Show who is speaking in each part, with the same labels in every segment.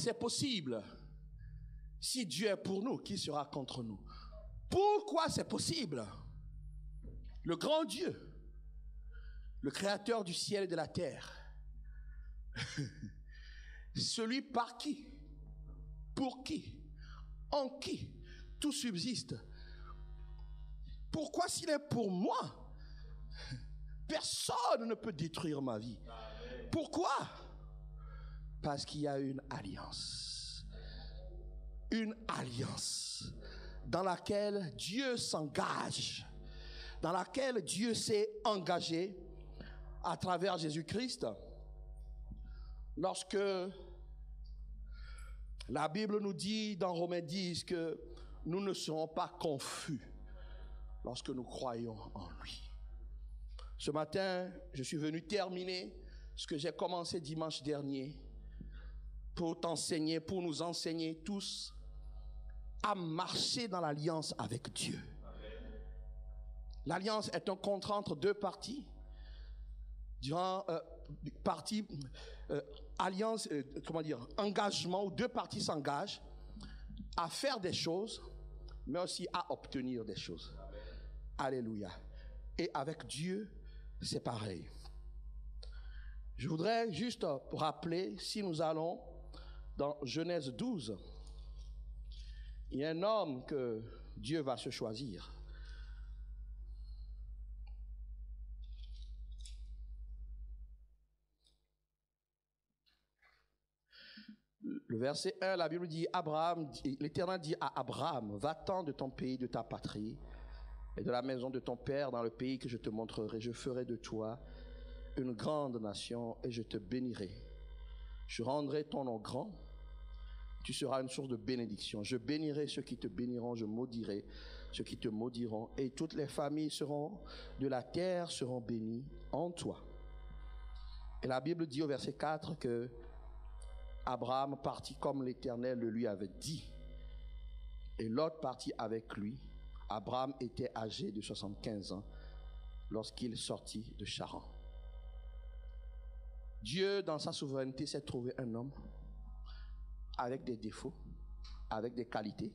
Speaker 1: c'est possible? Si Dieu est pour nous, qui sera contre nous? Pourquoi c'est possible? Le grand Dieu, le créateur du ciel et de la terre, celui par qui, pour qui, en qui tout subsiste. Pourquoi s'il est pour moi, personne ne peut détruire ma vie? Pourquoi? Parce qu'il y a une alliance. Une alliance dans laquelle Dieu s'engage, dans laquelle Dieu s'est engagé à travers Jésus-Christ. Lorsque la Bible nous dit dans Romains 10 que nous ne serons pas confus lorsque nous croyons en lui. Ce matin, je suis venu terminer ce que j'ai commencé dimanche dernier pour t'enseigner, pour nous enseigner tous à marcher dans l'alliance avec Dieu. L'alliance est un contrat entre deux parties. Alliance, engagement où deux parties s'engagent à faire des choses, mais aussi à obtenir des choses. Alléluia. Et avec Dieu, c'est pareil. Je voudrais juste rappeler, si nous allons dans Genèse 12, il y a un homme que Dieu va se choisir. Le verset 1, la Bible dit, l'Éternel dit à Abraham, va-t'en de ton pays, de ta patrie, et de la maison de ton père dans le pays que je te montrerai. Je ferai de toi une grande nation et je te bénirai. Je rendrai ton nom grand. Tu seras une source de bénédiction. Je bénirai ceux qui te béniront, je maudirai ceux qui te maudiront. Et toutes les familles de la terre seront bénies en toi. Et la Bible dit au verset 4 que Abraham partit comme l'Éternel le lui avait dit. Et Lot partit avec lui. Abraham était âgé de 75 ans lorsqu'il sortit de Charan. Dieu, dans sa souveraineté, s'est trouvé un homme avec des défauts, avec des qualités,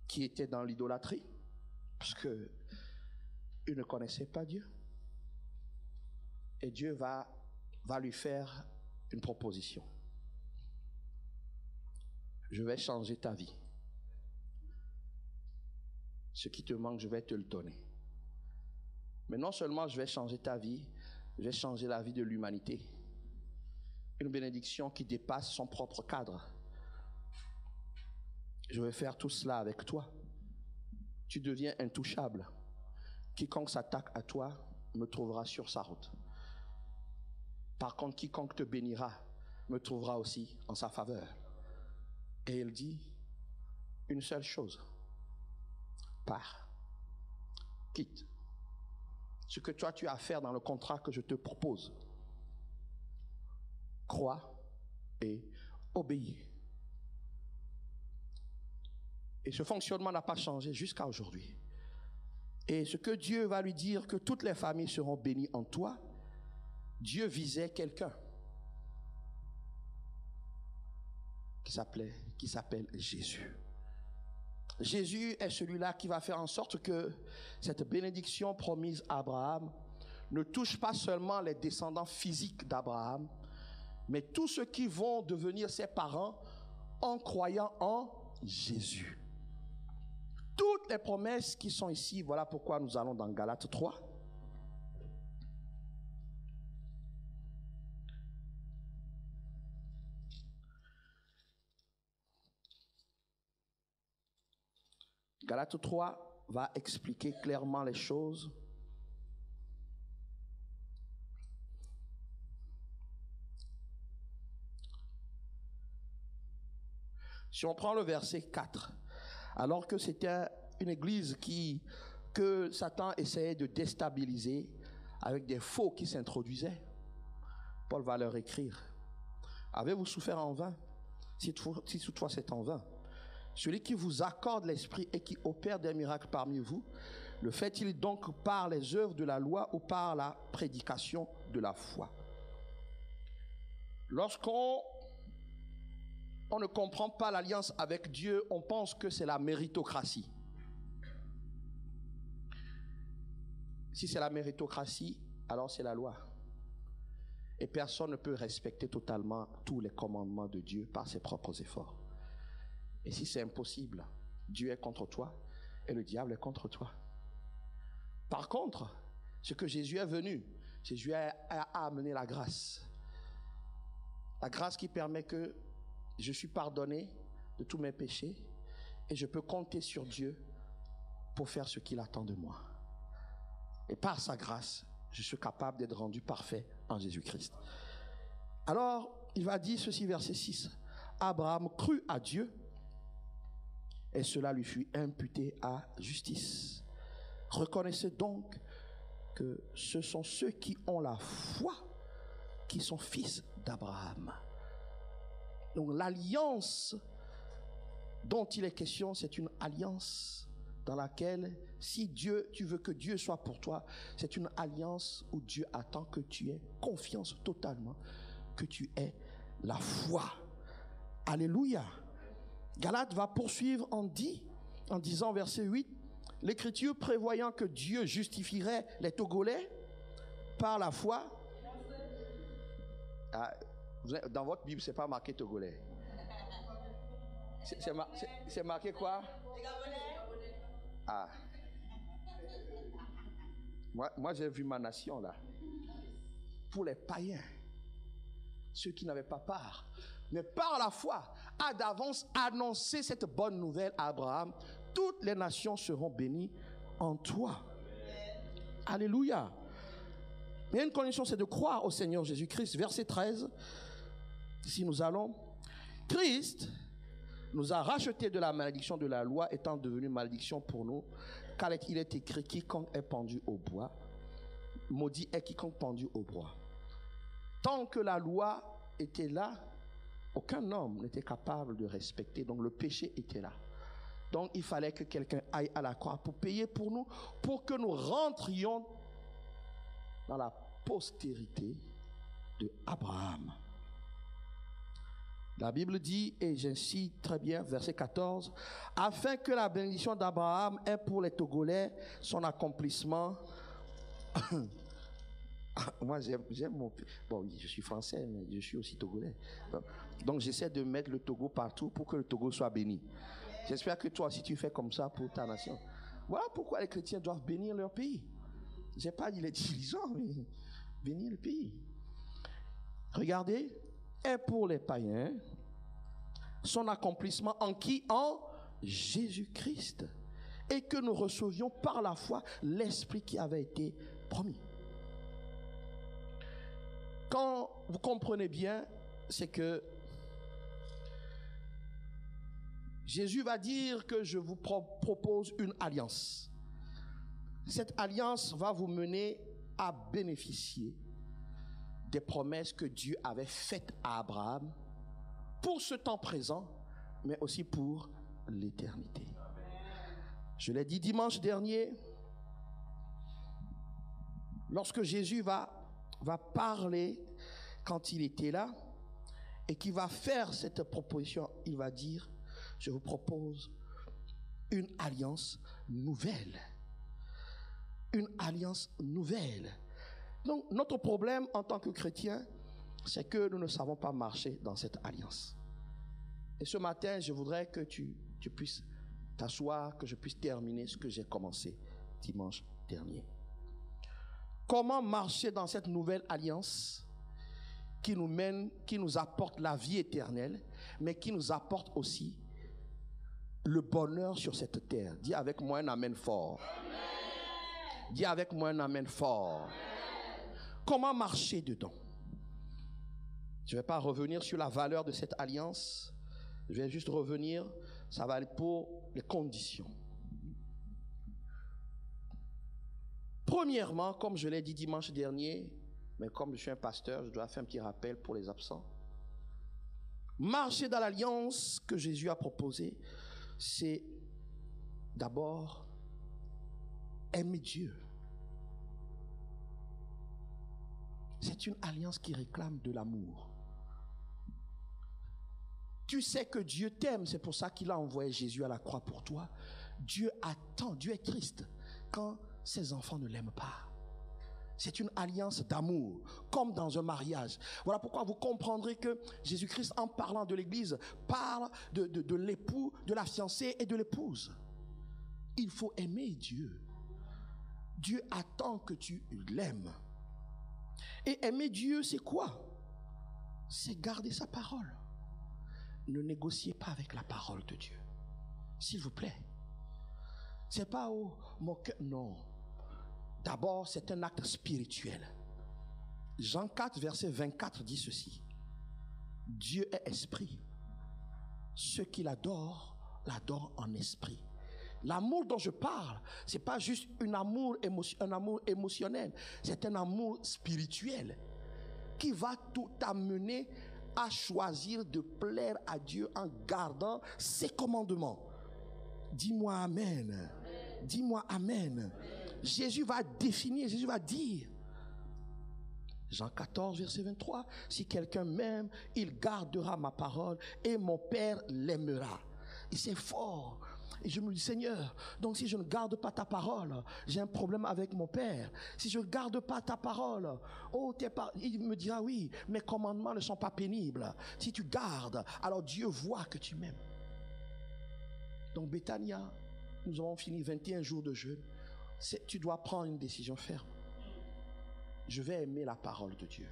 Speaker 1: qui était dans l'idolâtrie, parce qu'il ne connaissait pas Dieu. Et Dieu va lui faire une proposition. Je vais changer ta vie. Ce qui te manque, je vais te le donner. Mais non seulement je vais changer ta vie, je vais changer la vie de l'humanité. Une bénédiction qui dépasse son propre cadre. Je vais faire tout cela avec toi. Tu deviens intouchable. Quiconque s'attaque à toi me trouvera sur sa route. Par contre, quiconque te bénira me trouvera aussi en sa faveur. Et il dit une seule chose. Pars, quitte ce que toi tu as à faire dans le contrat que je te propose. Crois et obéis. Et ce fonctionnement n'a pas changé jusqu'à aujourd'hui. Et ce que Dieu va lui dire, que toutes les familles seront bénies en toi, Dieu visait quelqu'un qui s'appelle Jésus. Jésus est celui-là qui va faire en sorte que cette bénédiction promise à Abraham ne touche pas seulement les descendants physiques d'Abraham, mais tous ceux qui vont devenir ses parents en croyant en Jésus. Toutes les promesses qui sont ici, voilà pourquoi nous allons dans Galates 3. Galates 3 va expliquer clairement les choses. Si on prend le verset 4, alors que c'était une église que Satan essayait de déstabiliser avec des faux qui s'introduisaient, Paul va leur écrire: avez-vous souffert en vain? Si toutefois c'est en vain. Celui qui vous accorde l'esprit et qui opère des miracles parmi vous, le fait-il donc par les œuvres de la loi ou par la prédication de la foi? Lorsqu'on on ne comprend pas l'alliance avec Dieu, on pense que c'est la méritocratie. Si c'est la méritocratie, alors c'est la loi. Et personne ne peut respecter totalement tous les commandements de Dieu par ses propres efforts. Et si c'est impossible, Dieu est contre toi et le diable est contre toi. Par contre, ce que Jésus est venu, Jésus a amené la grâce. La grâce qui permet que je suis pardonné de tous mes péchés et je peux compter sur Dieu pour faire ce qu'il attend de moi. Et par sa grâce, je suis capable d'être rendu parfait en Jésus-Christ. Alors, il va dire ceci, verset 6. Abraham crut à Dieu et cela lui fut imputé à justice. Reconnaissez donc que ce sont ceux qui ont la foi qui sont fils d'Abraham. Donc l'alliance dont il est question, c'est une alliance dans laquelle, si Dieu, tu veux que Dieu soit pour toi, c'est une alliance où Dieu attend que tu aies confiance totalement, que tu aies la foi. Alléluia. Galate va poursuivre en disant, verset 8, l'Écriture prévoyant que Dieu justifierait les Togolais par la foi. Ah, dans votre Bible, ce n'est pas marqué Togolais. C'est marqué quoi? Ah. Moi j'ai vu ma nation là. Pour les païens, ceux qui n'avaient pas part, mais par la foi, a d'avance annoncé cette bonne nouvelle à Abraham. Toutes les nations seront bénies en toi. Alléluia. Il y a une condition, c'est de croire au Seigneur Jésus-Christ. Verset 13. Si nous allons, Christ nous a rachetés de la malédiction de la loi, étant devenu malédiction pour nous, car il est écrit, quiconque est pendu au bois, maudit est quiconque pendu au bois. Tant que la loi était là, aucun homme n'était capable de respecter, donc le péché était là. Donc il fallait que quelqu'un aille à la croix pour payer pour nous, pour que nous rentrions dans la postérité de Abraham. La Bible dit, et j'insiste très bien, verset 14, afin que la bénédiction d'Abraham ait pour les Togolais son accomplissement. Moi, j'aime mon pays. Bon, oui, je suis français, mais je suis aussi togolais. Donc, j'essaie de mettre le Togo partout pour que le Togo soit béni. J'espère que toi aussi, tu fais comme ça pour ta nation. Voilà pourquoi les chrétiens doivent bénir leur pays. Je n'ai pas dit les dirigeants, mais bénir le pays. Regardez, est pour les païens son accomplissement en qui? En Jésus-Christ. Et que nous recevions par la foi l'Esprit qui avait été promis. Quand vous comprenez bien, c'est que Jésus va dire que je vous propose une alliance. Cette alliance va vous mener à bénéficier des promesses que Dieu avait faites à Abraham pour ce temps présent, mais aussi pour l'éternité. Je l'ai dit dimanche dernier, lorsque Jésus va parler quand il était là et qu'il va faire cette proposition, il va dire, je vous propose une alliance nouvelle. Une alliance nouvelle. Donc, notre problème en tant que chrétiens, c'est que nous ne savons pas marcher dans cette alliance. Et ce matin, je voudrais que tu puisses t'asseoir, que je puisse terminer ce que j'ai commencé dimanche dernier. Comment marcher dans cette nouvelle alliance qui nous mène, qui nous apporte la vie éternelle, mais qui nous apporte aussi le bonheur sur cette terre. Dis avec moi un amen fort. Amen. Dis avec moi un amen fort. Amen. Comment marcher dedans? Je ne vais pas revenir sur la valeur de cette alliance. Je vais juste revenir, ça va être pour les conditions. Premièrement, comme je l'ai dit dimanche dernier, mais comme je suis un pasteur, je dois faire un petit rappel pour les absents. Marcher dans l'alliance que Jésus a proposée, c'est d'abord aimer Dieu. C'est une alliance qui réclame de l'amour. Tu sais que Dieu t'aime, c'est pour ça qu'il a envoyé Jésus à la croix pour toi. Dieu attend, Dieu est triste quand ses enfants ne l'aiment pas. C'est une alliance d'amour, comme dans un mariage. Voilà pourquoi vous comprendrez que Jésus-Christ, en parlant de l'Église, parle de l'époux, de la fiancée et de l'épouse. Il faut aimer Dieu. Dieu attend que tu l'aimes. Et aimer Dieu, c'est quoi? C'est garder sa parole. Ne négociez pas avec la parole de Dieu. S'il vous plaît. C'est pas mon cœur. Non. D'abord, c'est un acte spirituel. Jean 4, verset 24 dit ceci. Dieu est esprit. Ceux qui l'adorent en esprit. L'amour dont je parle, c'est pas juste un amour émotionnel. C'est un amour spirituel qui va tout amener à choisir de plaire à Dieu en gardant ses commandements. Dis-moi amen. Dis-moi amen. Jésus va définir, Jésus va dire, Jean 14, verset 23, si quelqu'un m'aime, il gardera ma parole et mon Père l'aimera. Et c'est fort. Et je me dis, Seigneur, donc si je ne garde pas ta parole, j'ai un problème avec mon Père. Si je ne garde pas ta parole, il me dira, oui, mes commandements ne sont pas pénibles. Si tu gardes, alors Dieu voit que tu m'aimes. Donc Bethania, nous avons fini 21 jours de jeûne. Tu dois prendre une décision ferme. Je vais aimer la parole de Dieu.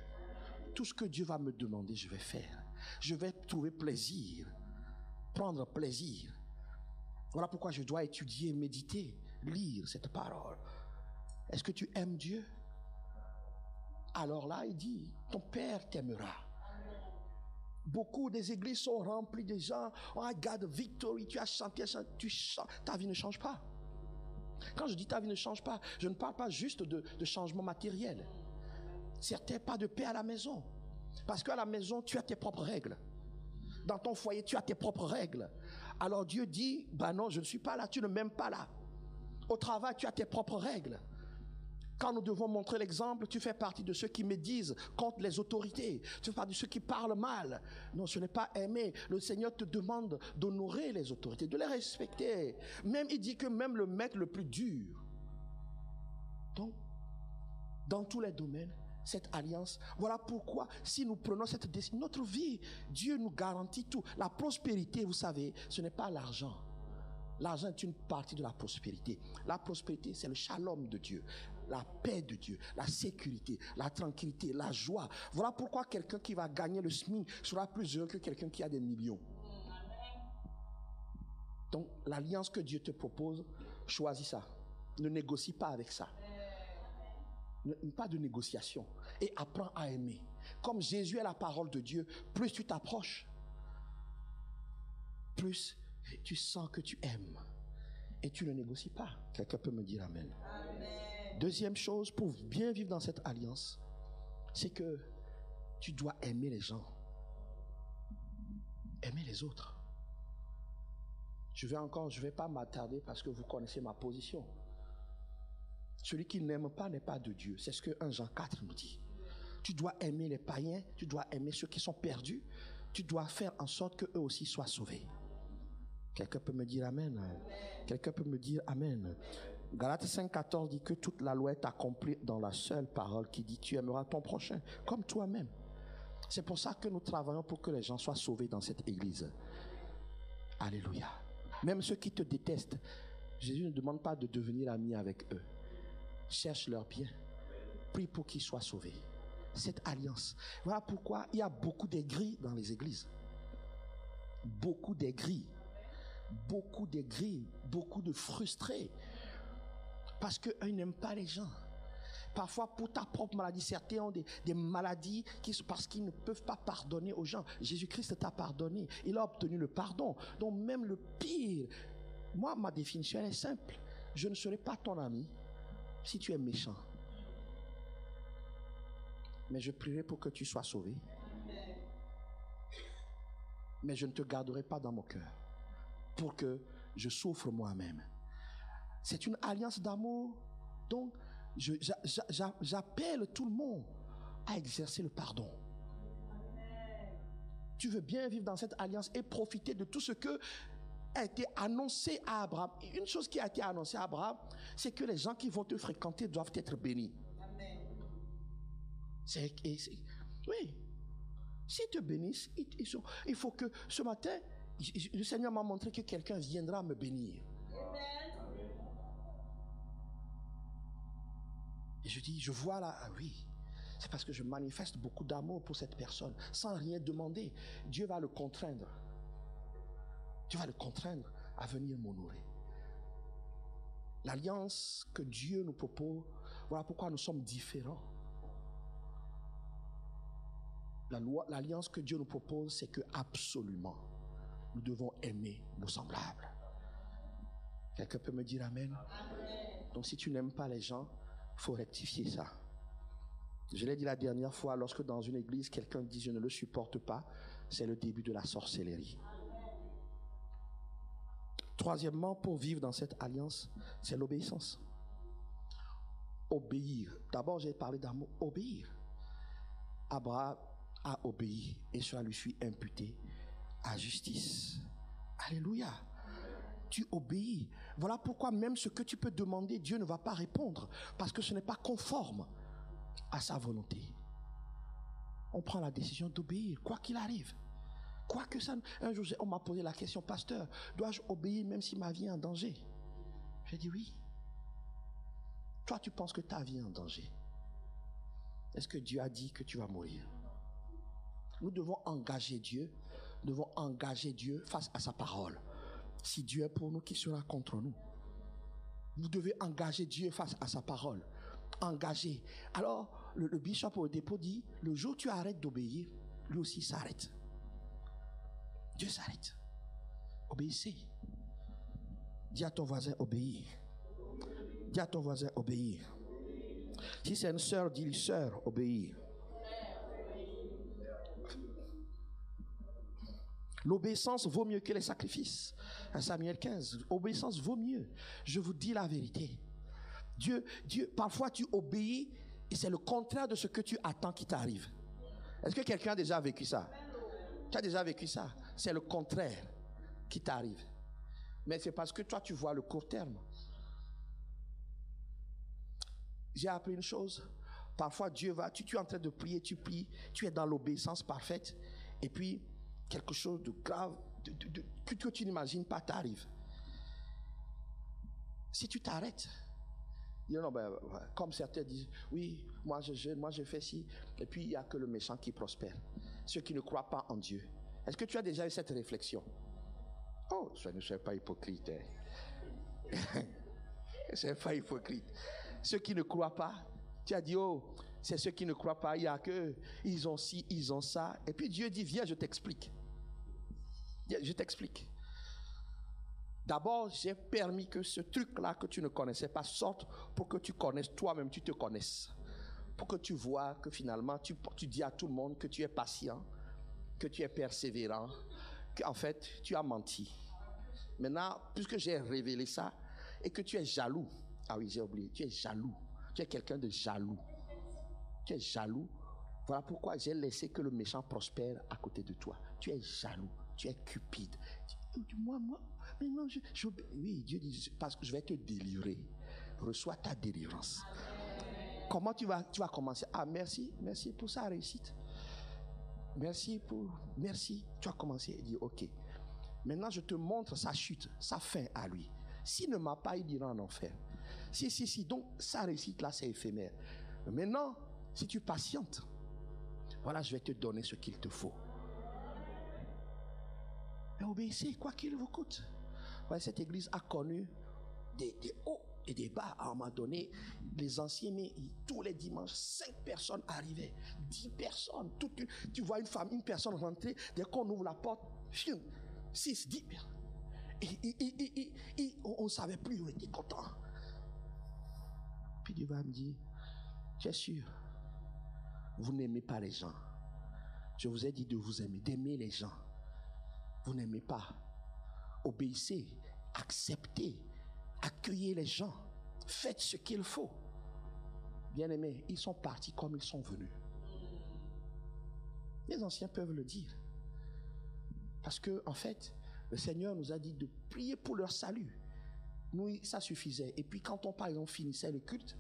Speaker 1: Tout ce que Dieu va me demander, je vais faire. Je vais trouver plaisir, prendre plaisir. Voilà pourquoi je dois étudier, méditer, lire cette parole. Est-ce que tu aimes Dieu? Alors là, il dit, ton Père t'aimera. Beaucoup des églises sont remplies de gens. Oh, God, victory, tu as chanté, tu chantes. Ta vie ne change pas. Quand je dis ta vie ne change pas, je ne parle pas juste de changement matériel. Certains pas de paix à la maison. Parce qu'à la maison, tu as tes propres règles. Dans ton foyer, tu as tes propres règles. Alors Dieu dit, bah non, je ne suis pas là, tu ne m'aimes pas là. Au travail, tu as tes propres règles. Quand nous devons montrer l'exemple, tu fais partie de ceux qui médisent contre les autorités. Tu fais partie de ceux qui parlent mal. Non, ce n'est pas aimer. Le Seigneur te demande d'honorer les autorités, de les respecter. Même, il dit que même le maître le plus dur. Donc, dans tous les domaines, cette alliance, voilà pourquoi si nous prenons cette décision, notre vie, Dieu nous garantit tout. La prospérité, vous savez, ce n'est pas l'argent. L'argent est une partie de la prospérité. La prospérité, c'est le shalom de Dieu, la paix de Dieu, la sécurité, la tranquillité, la joie. Voilà pourquoi quelqu'un qui va gagner le SMIC sera plus heureux que quelqu'un qui a des millions. Donc, l'alliance que Dieu te propose, choisis ça. Ne négocie pas avec ça. Pas de négociation. Et apprends à aimer. Comme Jésus est la parole de Dieu, plus tu t'approches, plus tu sens que tu aimes. Et tu ne négocies pas. Quelqu'un peut me dire amen. Amen. Deuxième chose, pour bien vivre dans cette alliance, c'est que tu dois aimer les gens. Aimer les autres. Je vais pas m'attarder parce que vous connaissez ma position. Celui qui n'aime pas n'est pas de Dieu. C'est ce que 1 Jean 4 nous dit. Tu dois aimer les païens, tu dois aimer ceux qui sont perdus, tu dois faire en sorte qu'eux aussi soient sauvés. Quelqu'un peut me dire amen? Quelqu'un peut me dire amen? Galates 5,14 dit que toute la loi est accomplie dans la seule parole qui dit tu aimeras ton prochain comme toi-même. C'est pour ça que nous travaillons pour que les gens soient sauvés dans cette église. Alléluia. Même ceux qui te détestent, Jésus ne demande pas de devenir ami avec eux. Cherche leur bien. Prie pour qu'ils soient sauvés. Cette alliance. Voilà pourquoi il y a beaucoup d'aigris dans les églises. Beaucoup d'aigris. Beaucoup d'aigris. Beaucoup de frustrés. Parce qu'ils n'aiment pas les gens. Parfois, pour ta propre maladie, certains ont des maladies parce qu'ils ne peuvent pas pardonner aux gens. Jésus-Christ t'a pardonné. Il a obtenu le pardon. Donc même le pire. Moi, ma définition est simple. Je ne serai pas ton ami si tu es méchant. Mais je prierai pour que tu sois sauvé. Mais je ne te garderai pas dans mon cœur pour que je souffre moi-même. C'est une alliance d'amour. Donc, j'appelle tout le monde à exercer le pardon. Tu veux bien vivre dans cette alliance et profiter de tout ce que a été annoncé à Abraham. Une chose qui a été annoncée à Abraham, c'est que les gens qui vont te fréquenter doivent être bénis. Amen. Oui. S'ils te bénissent, il faut que ce matin, le Seigneur m'a montré que quelqu'un viendra me bénir. Amen. Et je dis, je vois là, ah oui, c'est parce que je manifeste beaucoup d'amour pour cette personne, sans rien demander. Dieu va le contraindre. Dieu va le contraindre à venir m'honorer. L'alliance que Dieu nous propose, voilà pourquoi nous sommes différents. L'alliance que Dieu nous propose, c'est que absolument, nous devons aimer nos semblables. Quelqu'un peut me dire amen? Amen. Donc si tu n'aimes pas les gens, il faut rectifier ça. Je l'ai dit la dernière fois, lorsque dans une église, quelqu'un dit « je ne le supporte pas », c'est le début de la sorcellerie. Troisièmement, pour vivre dans cette alliance, c'est l'obéissance. Obéir. D'abord, j'ai parlé d'amour. Obéir. Abraham a obéi et cela lui fut imputé à justice. Alléluia. Tu obéis. Voilà pourquoi même ce que tu peux demander, Dieu ne va pas répondre parce que ce n'est pas conforme à sa volonté. On prend la décision d'obéir, quoi qu'il arrive. Quoi que ça. Un jour, on m'a posé la question, pasteur, dois-je obéir même si ma vie est en danger? J'ai dit oui. Toi, tu penses que ta vie est en danger. Est-ce que Dieu a dit que tu vas mourir? Nous devons engager Dieu. Nous devons engager Dieu face à sa parole. Si Dieu est pour nous, qui sera contre nous? Vous devez engager Dieu face à sa parole. Engager. Alors, le bishop au dépôt dit, le jour où tu arrêtes d'obéir, lui aussi s'arrête. Dieu s'arrête. Obéissez. Dis à ton voisin, obéir. Dis à ton voisin, obéir. Si c'est une sœur, dis-lui, sœur, obéir. L'obéissance vaut mieux que les sacrifices. À Samuel 15, l'obéissance vaut mieux. Je vous dis la vérité. Dieu, parfois tu obéis et c'est le contraire de ce que tu attends qui t'arrive. Est-ce que quelqu'un a déjà vécu ça? Tu as déjà vécu ça? C'est le contraire qui t'arrive. Mais c'est parce que toi tu vois le court terme. J'ai appris une chose. Parfois Dieu va, tu es en train de prier, tu pries, tu es dans l'obéissance parfaite et puis quelque chose de grave que tu n'imagines pas t'arrive. Si tu t'arrêtes, comme certains disent, oui, moi je jeûne, moi je fais ci, et puis il n'y a que le méchant qui prospère. Ceux qui ne croient pas en Dieu. Est-ce que tu as déjà eu cette réflexion? Oh, ne sois pas hypocrite. Hein. Ne sois pas hypocrite. Ceux qui ne croient pas, tu as dit, oh, c'est ceux qui ne croient pas, il y a que, ils ont ci, ils ont ça. Et puis Dieu dit, viens, je t'explique. Je t'explique. D'abord, j'ai permis que ce truc-là que tu ne connaissais pas sorte pour que tu connaisses toi-même, tu te connaisses. Pour que tu vois que finalement, tu dis à tout le monde que tu es patient, que tu es persévérant, qu'en fait, tu as menti. Maintenant, puisque j'ai révélé ça et que tu es jaloux, ah oui, j'ai oublié, tu es jaloux. Tu es quelqu'un de jaloux. Tu es jaloux. Voilà pourquoi j'ai laissé que le méchant prospère à côté de toi. Tu es jaloux. Tu es cupide. Moi, maintenant, oui, Dieu dit, parce que je vais te délivrer. Reçois ta délivrance. Amen. Comment tu vas commencer? Ah, merci pour sa réussite. Merci. Tu as commencé et dit, ok. Maintenant, je te montre sa chute, sa fin à lui. S'il ne m'a pas, il ira en enfer. Si. Donc, sa réussite là, c'est éphémère. Maintenant, si tu patientes, voilà, je vais te donner ce qu'il te faut. Mais obéissez, quoi qu'il vous coûte. Ouais, cette église a connu des hauts et des bas. À un moment donné, les anciens, mais tous les dimanches, 5 personnes arrivaient, 10 personnes. Tu vois une personne rentrer, dès qu'on ouvre la porte, 6, 10 personnes. Et on ne savait plus, on était content. Puis Dieu va me dire, tu es sûr, vous n'aimez pas les gens. Je vous ai dit de vous aimer, d'aimer les gens. Vous n'aimez pas. Obéissez, acceptez, accueillez les gens. Faites ce qu'il faut. Bien-aimés, ils sont partis comme ils sont venus. Les anciens peuvent le dire. Parce que, en fait, le Seigneur nous a dit de prier pour leur salut. Nous, ça suffisait. Et puis, quand on, par exemple, finissait le culte,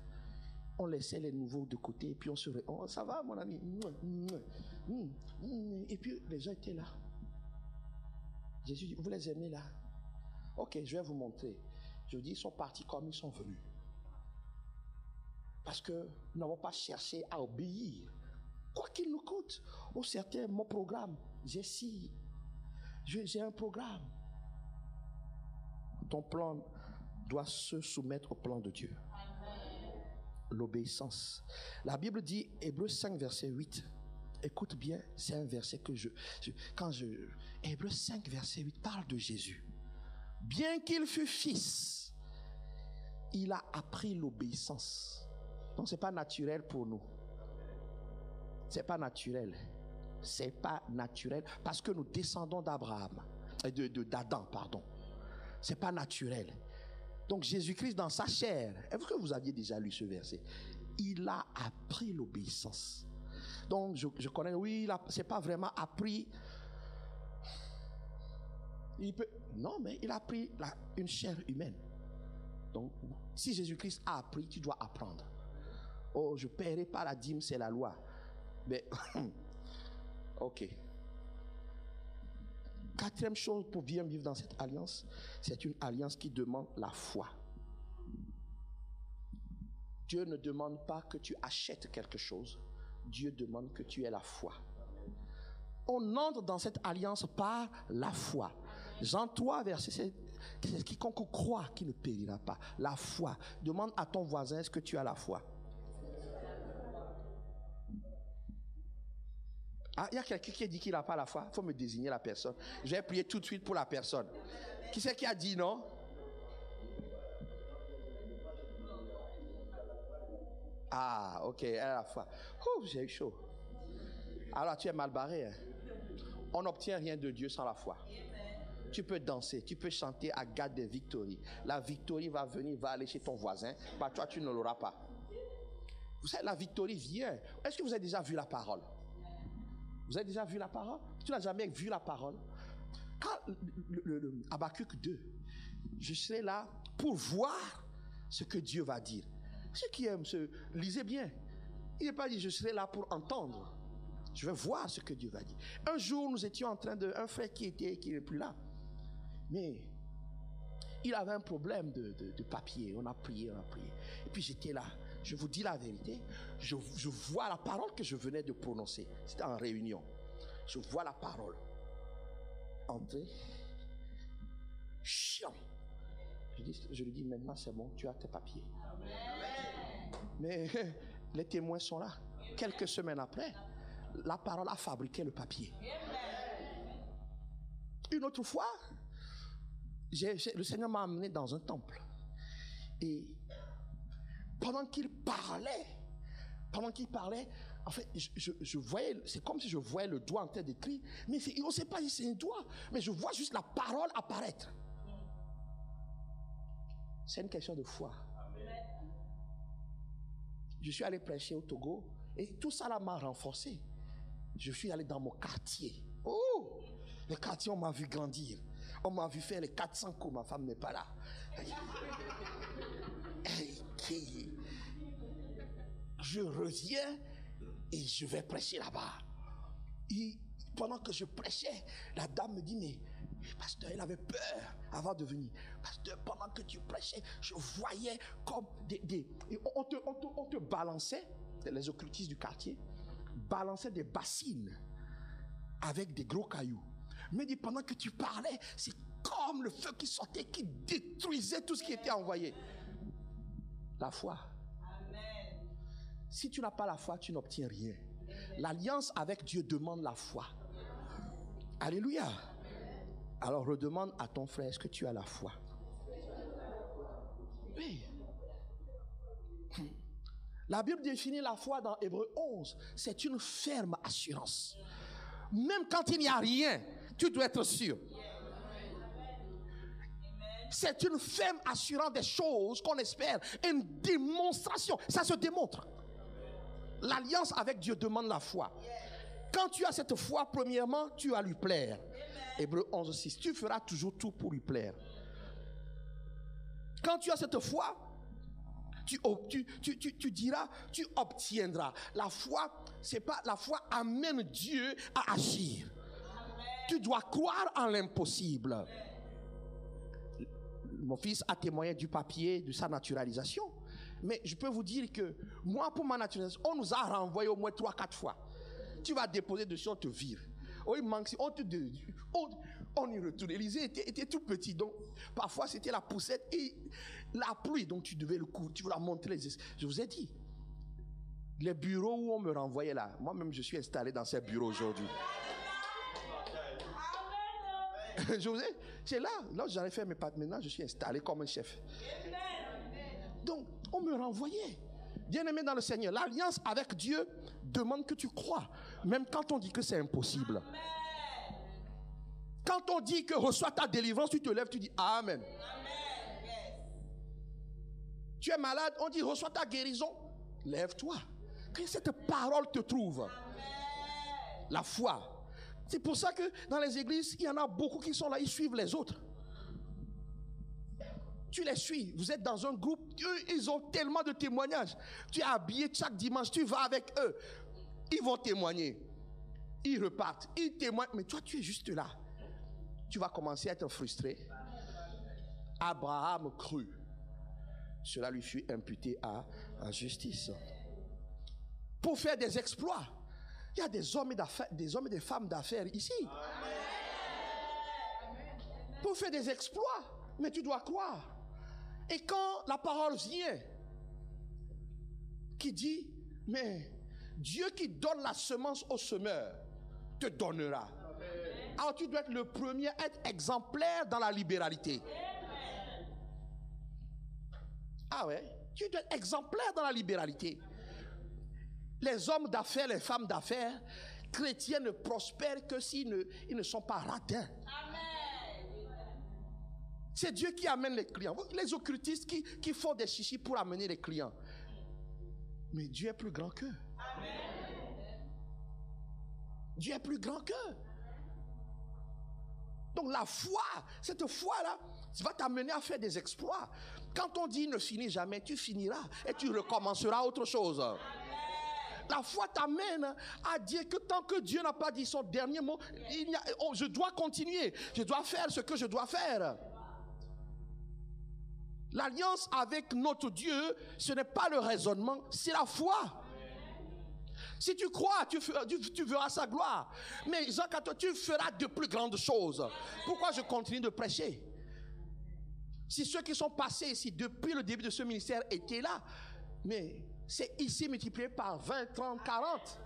Speaker 1: on laissait les nouveaux de côté. Et puis, on se dit, oh, ça va, mon ami. Et puis, les gens étaient là. Jésus dit, vous les aimez là? Ok, je vais vous montrer. Je vous dis, ils sont partis comme ils sont venus. Parce que nous n'avons pas cherché à obéir. Quoi qu'il nous coûte. Oh, certains, mon programme, j'ai un programme. Ton plan doit se soumettre au plan de Dieu. L'obéissance. La Bible dit, Hébreux 5, verset 8. Écoute bien, c'est un verset que Hébreux 5, verset 8 parle de Jésus. Bien qu'il fût fils, il a appris l'obéissance. Donc c'est pas naturel pour nous. C'est pas naturel. C'est pas naturel parce que nous descendons d'Abraham, d'Adam, pardon. C'est pas naturel. Donc Jésus-Christ dans sa chair, est-ce que vous aviez déjà lu ce verset? Il a appris l'obéissance. Donc je connais, oui, c'est pas vraiment appris. Non, mais il a appris une chair humaine. Donc si Jésus-Christ a appris, tu dois apprendre. Oh, je paierai pas la dîme, c'est la loi. Mais ok. Quatrième chose pour bien vivre dans cette alliance, c'est une alliance qui demande la foi. Dieu ne demande pas que tu achètes quelque chose. Dieu demande que tu aies la foi. On entre dans cette alliance par la foi. Jean 3, verset 7. C'est quiconque croit qui ne périra pas. La foi. Demande à ton voisin, est-ce que tu as la foi? Ah, il y a quelqu'un qui a dit qu'il n'a pas la foi. Il faut me désigner la personne. Je vais prier tout de suite pour la personne. Qui c'est qui a dit non? Ah, ok, elle a la foi. Oh, j'ai eu chaud. Alors tu es mal barré. Hein? On n'obtient rien de Dieu sans la foi. Tu peux danser, tu peux chanter à garde des victories. La victorie va venir, va aller chez ton voisin. Bah, toi, tu ne l'auras pas. Vous savez, la victorie vient. Est-ce que vous avez déjà vu la parole? Vous avez déjà vu la parole? Tu n'as jamais vu la parole? Quand le Habakkuk 2, je serai là pour voir ce que Dieu va dire. Ceux qui aiment, lisez bien. Il n'est pas dit je serai là pour entendre. Je vais voir ce que Dieu va dire. Un jour, nous étions en train de... Un frère qui n'est plus là. Mais il avait un problème de papier. On a prié. Et puis j'étais là. Je vous dis la vérité. Je vois la parole que je venais de prononcer. C'était en réunion. Je vois la parole. Entrer. Chiant. Je lui dis maintenant c'est bon, tu as tes papiers. Mais les témoins sont là. Quelques semaines après, la parole a fabriqué le papier. Une autre fois, le Seigneur m'a amené dans un temple. Et pendant qu'il parlait, en fait, je voyais, c'est comme si je voyais le doigt en train d'écrire, mais on ne sait pas si c'est un doigt, mais je vois juste la parole apparaître. C'est une question de foi. Je suis allé prêcher au Togo et tout ça là m'a renforcé. Je suis allé dans mon quartier. Oh, le quartier, on m'a vu grandir. On m'a vu faire les 400 coups. Ma femme n'est pas là. Je reviens et je vais prêcher là-bas. Et pendant que je prêchais, la dame me dit, mais pasteur, elle avait peur avant de venir. Pasteur, pendant que tu prêchais, je voyais comme on te balançait, les occultistes du quartier, balançaient des bassines avec des gros cailloux. Mais dit, pendant que tu parlais, c'est comme le feu qui sortait, qui détruisait tout ce qui était envoyé. La foi. Amen. Si tu n'as pas la foi, tu n'obtiens rien. L'alliance avec Dieu demande la foi. Alléluia. Alors redemande à ton frère, est-ce que tu as la foi? Oui. La Bible définit la foi dans Hébreux 11. C'est une ferme assurance. Même quand il n'y a rien, tu dois être sûr. C'est une ferme assurance des choses qu'on espère. Une démonstration. Ça se démontre. L'alliance avec Dieu demande la foi. Quand tu as cette foi, premièrement, tu vas lui plaire. Hébreux 11:6. Tu feras toujours tout pour lui plaire. Quand tu as cette foi, tu diras, tu obtiendras. La foi, c'est pas la foi amène Dieu à agir. Tu dois croire en l'impossible. Mon fils a témoigné du papier, de sa naturalisation. Mais je peux vous dire que moi, pour ma naturalisation, on nous a renvoyé au moins 3-4 fois. Tu vas déposer dessus, on te vire. Oh, il manque, on y retourne. Élisée était tout petit, donc parfois c'était la poussette et la pluie, donc tu devais le couvrir, tu voulais montrer les. Je vous ai dit, les bureaux où on me renvoyait là, moi-même je suis installé dans ces bureaux aujourd'hui. Je vous ai, c'est là j'en ai fait mes pattes, maintenant je suis installé comme un chef. Donc on me renvoyait. Bien-aimé dans le Seigneur, l'alliance avec Dieu demande que tu crois, même quand on dit que c'est impossible. Quand on dit que reçois ta délivrance, tu te lèves, tu dis Amen. Tu es malade, on dit reçois ta guérison, lève-toi. Que cette parole te trouve. La foi. C'est pour ça que dans les églises, il y en a beaucoup qui sont là, ils suivent les autres. Tu les suis, vous êtes dans un groupe, eux, ils ont tellement de témoignages. Tu es habillé chaque dimanche, tu vas avec eux. Ils vont témoigner. Ils repartent, ils témoignent. Mais toi, tu es juste là. Tu vas commencer à être frustré. Abraham crut. Cela lui fut imputé à justice. Pour faire des exploits, il y a des hommes et des femmes d'affaires ici. Pour faire des exploits, mais tu dois croire. Et quand la parole vient, qui dit, mais Dieu qui donne la semence au semeur, te donnera. Alors tu dois être le premier à être exemplaire dans la libéralité. Ah ouais, tu dois être exemplaire dans la libéralité. Les hommes d'affaires, les femmes d'affaires, chrétiens ne prospèrent que s'ils ne sont pas radins. C'est Dieu qui amène les clients. Les occultistes qui font des chichis pour amener les clients. Mais Dieu est plus grand qu'eux. Dieu est plus grand qu'eux. Donc la foi, cette foi-là, va t'amener à faire des exploits. Quand on dit ne finis jamais, tu finiras et tu recommenceras autre chose. La foi t'amène à dire que tant que Dieu n'a pas dit son dernier mot, je dois continuer, je dois faire ce que je dois faire. L'alliance avec notre Dieu, ce n'est pas le raisonnement, c'est la foi. Si tu crois, tu verras sa gloire. Mais Jean 14, tu feras de plus grandes choses. Pourquoi je continue de prêcher? Si ceux qui sont passés ici depuis le début de ce ministère étaient là, mais c'est ici multiplié par 20, 30, 40.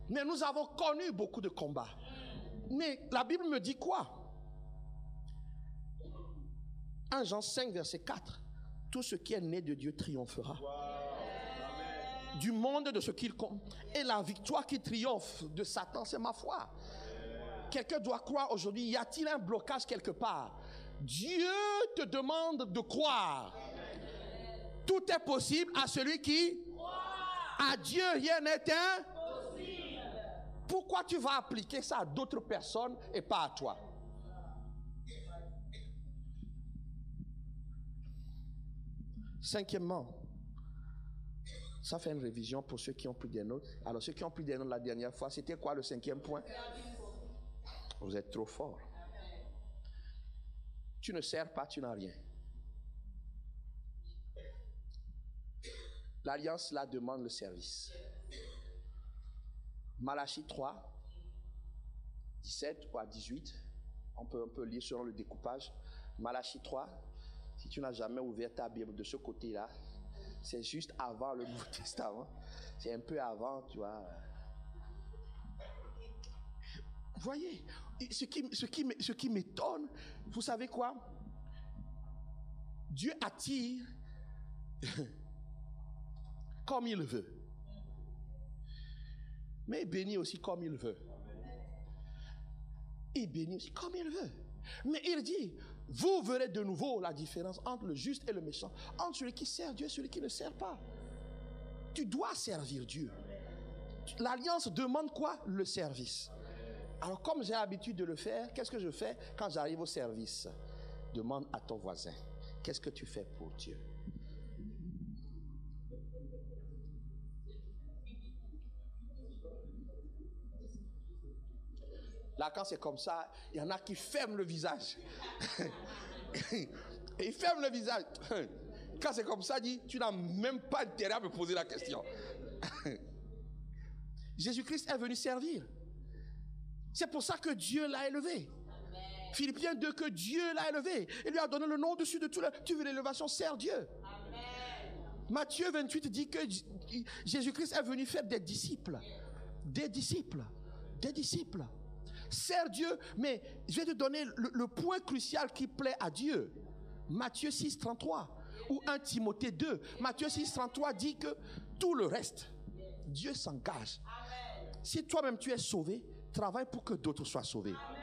Speaker 1: Mais nous avons connu beaucoup de combats. Mais la Bible me dit quoi? 1 Jean 5, verset 4. Tout ce qui est né de Dieu triomphera. Du monde de ce qu'il compte. Et la victoire qui triomphe de Satan, c'est ma foi. Quelqu'un doit croire aujourd'hui. Y a-t-il un blocage quelque part? Dieu te demande de croire. Tout est possible à celui qui croit. À Dieu, rien n'est impossible. Pourquoi tu vas appliquer ça à d'autres personnes et pas à toi? Cinquièmement, ça fait une révision pour ceux qui ont pris des notes. Alors, ceux qui ont pris des notes la dernière fois, c'était quoi le 5e point? Vous êtes trop fort. Tu ne sers pas, tu n'as rien. L'alliance, là, demande le service. Malachie 3, 17 ou à 18, on peut lire selon le découpage. Malachie 3, si tu n'as jamais ouvert ta Bible de ce côté-là, c'est juste avant le Nouveau Testament. C'est un peu avant, tu vois. Vous voyez, ce qui m'étonne, vous savez quoi? Dieu attire comme il veut. Mais il bénit aussi comme il veut. Il bénit aussi comme il veut. Mais il dit, vous verrez de nouveau la différence entre le juste et le méchant, entre celui qui sert Dieu et celui qui ne sert pas. Tu dois servir Dieu. L'alliance demande quoi? Le service. Alors comme j'ai l'habitude de le faire, qu'est-ce que je fais quand j'arrive au service? Demande à ton voisin, qu'est-ce que tu fais pour Dieu? Là, quand c'est comme ça, il y en a qui ferment le visage. Et ils ferment le visage. Quand c'est comme ça, il dit, tu n'as même pas intérêt à me poser la question. Jésus-Christ est venu servir. C'est pour ça que Dieu l'a élevé. Amen. Philippiens 2, que Dieu l'a élevé. Il lui a donné le nom au-dessus de tout. Tu veux l'élévation, sers Dieu. Amen. Matthieu 28 dit que Jésus-Christ est venu faire des disciples. Des disciples. Des disciples. Sers Dieu, mais je vais te donner le point crucial qui plaît à Dieu. Matthieu 6, 33 ou 1 Timothée 2. Matthieu 6, 33 dit que tout le reste, Dieu s'engage. Si toi-même tu es sauvé, travaille pour que d'autres soient sauvés. Amen.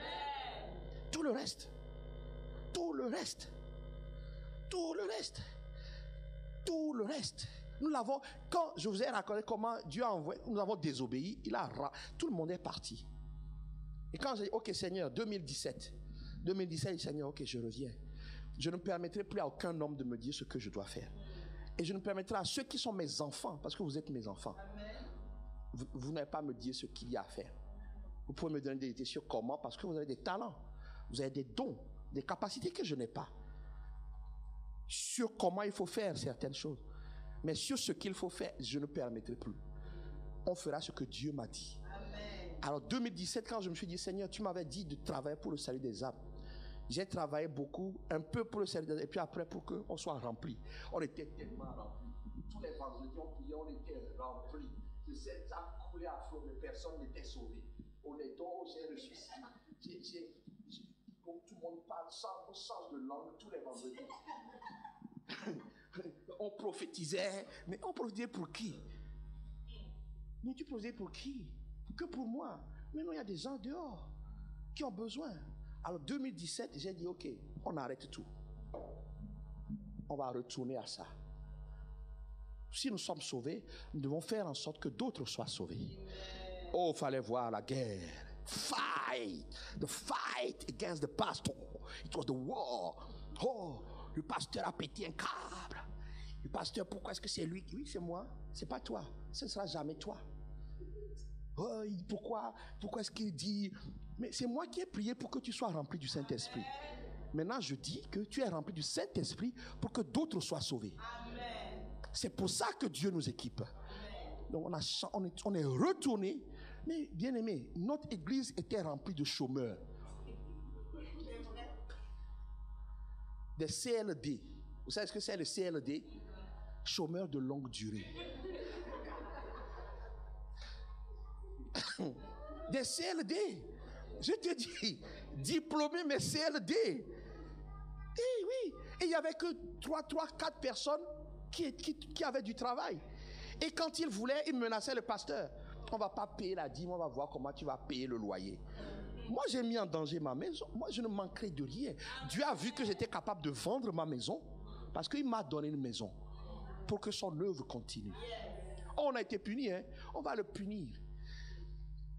Speaker 1: Tout le reste, tout le reste, tout le reste, tout le reste. Nous l'avons, quand je vous ai raconté comment Dieu a envoyé, nous avons désobéi, tout le monde est parti. Et quand j'ai dit, ok Seigneur, 2017, Seigneur, ok, je reviens. Je ne permettrai plus à aucun homme de me dire ce que je dois faire. Et je ne permettrai à ceux qui sont mes enfants, parce que vous êtes mes enfants, vous n'allez pas me dire ce qu'il y a à faire. Vous pouvez me donner des idées sur comment, parce que vous avez des talents, vous avez des dons, des capacités que je n'ai pas. Sur comment il faut faire certaines choses. Mais sur ce qu'il faut faire, je ne permettrai plus. On fera ce que Dieu m'a dit. Amen. Alors 2017, quand je me suis dit, Seigneur, tu m'avais dit de travailler pour le salut des âmes. J'ai travaillé beaucoup, un peu pour le salut des âmes, et puis après pour qu'on soit rempli. On était tellement remplis. Tous les vendredis, on priait, on était remplis. Ça coulait à flot, mais personne n'était sauvé. On est donc, j'ai reçu ça. Tout le monde parle sans sens de langue tous les vendredis. On prophétisait, mais on prophétisait pour qui? Mais tu prophétisais pour qui? Que pour moi. Mais non, il y a des gens dehors qui ont besoin. Alors 2017, j'ai dit ok, on arrête tout. On va retourner à ça. Si nous sommes sauvés, nous devons faire en sorte que d'autres soient sauvés. Oh, il fallait voir la guerre. Fight! The fight against the pastor. It was the war. Oh, le pasteur a pété un câble. Le pasteur, pourquoi est-ce que c'est lui? Oui, c'est moi. C'est pas toi. Ce ne sera jamais toi. Oh, pourquoi est-ce qu'il dit? Mais c'est moi qui ai prié pour que tu sois rempli du Saint-Esprit. Maintenant, je dis que tu es rempli du Saint-Esprit pour que d'autres soient sauvés. Amen. C'est pour ça que Dieu nous équipe. Amen. Donc on est retourné. Mais bien aimé, notre église était remplie de chômeurs. Des CLD. Vous savez ce que c'est le CLD? Chômeurs de longue durée. Des CLD. Je te dis, diplômés mais CLD. Eh oui. Et il n'y avait que 4 personnes qui avaient du travail. Et quand ils voulaient, ils menaçaient le pasteur. On ne va pas payer la dîme, on va voir comment tu vas payer le loyer. Moi, j'ai mis en danger ma maison. Moi, je ne manquerai de rien. Dieu a vu que j'étais capable de vendre ma maison parce qu'il m'a donné une maison pour que son œuvre continue. On a été puni, hein? On va le punir.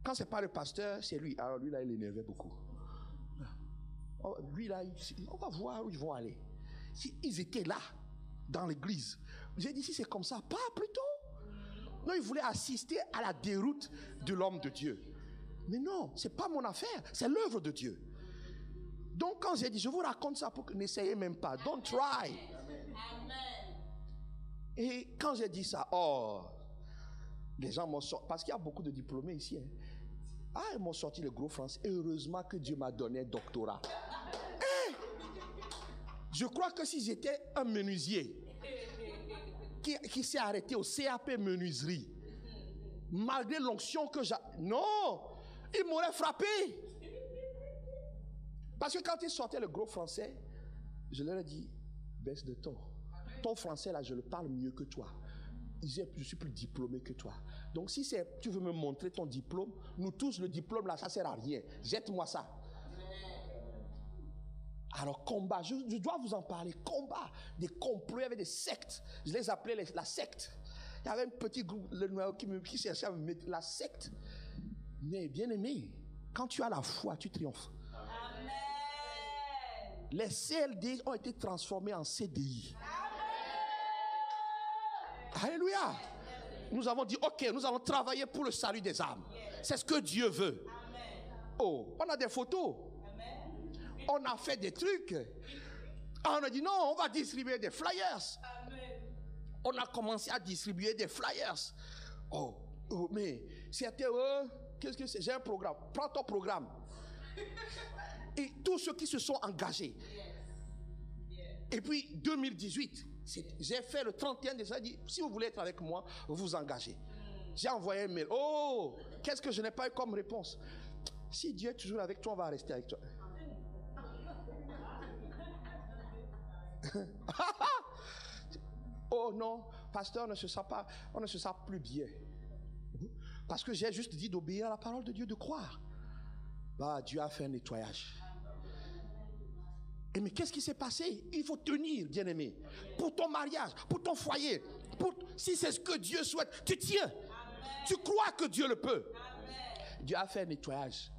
Speaker 1: Quand ce n'est pas le pasteur, c'est lui. Alors lui, là, il énervait beaucoup. Lui, là, on va voir où ils vont aller. Ils étaient là, dans l'église. J'ai dit, si c'est comme ça, pas plus tôt. Non, il voulait assister à la déroute de l'homme de Dieu. Mais non, ce n'est pas mon affaire, c'est l'œuvre de Dieu. Donc quand j'ai dit, je vous raconte ça pour que n'essayez même pas. Don't try. Amen. Et quand j'ai dit ça, oh, les gens m'ont sorti, parce qu'il y a beaucoup de diplômés ici. Hein. Ah, ils m'ont sorti le gros français. Heureusement que Dieu m'a donné un doctorat. Hey, je crois que si j'étais un menuisier, qui s'est arrêté au CAP menuiserie, malgré l'onction que j'ai... Non, il m'aurait frappé. Parce que quand ils sortaient le gros français, je leur ai dit, baisse de ton. Ton français là, je le parle mieux que toi. Je suis plus diplômé que toi. Donc si tu veux me montrer ton diplôme, nous tous, le diplôme là, ça ne sert à rien. Jette-moi ça. Alors combat, je dois vous en parler. Combat, des complots, il y avait des sectes. Je les appelais la secte. Il y avait un petit groupe qui cherchait à me mettre la secte. Mais bien aimé, Quand tu as la foi, tu triomphes. Les CLD ont été transformés en CDI. Alléluia. Nous avons dit, ok, nous allons travailler pour le salut des âmes. C'est ce que Dieu veut. Oh, on a des photos. On a fait des trucs. On a dit non, on va distribuer des flyers. On a commencé à distribuer des flyers. Oh mais c'était qu'est-ce que c'est? J'ai un programme. Prends ton programme. Et tous ceux qui se sont engagés. Et puis 2018, j'ai fait le 31 décembre. Dit, si vous voulez être avec moi, vous engagez. J'ai envoyé un mail. Oh, qu'est-ce que je n'ai pas eu comme réponse? Si Dieu est toujours avec toi, on va rester avec toi. Oh non, pasteur, on ne se sent plus bien. Parce que j'ai juste dit d'obéir à la parole de Dieu, de croire. Bah, Dieu a fait un nettoyage. Et mais qu'est-ce qui s'est passé? Il faut tenir, bien-aimé, pour ton mariage, pour ton foyer. Si c'est ce que Dieu souhaite, tu tiens. Amen. Tu crois que Dieu le peut. Amen. Dieu a fait un nettoyage.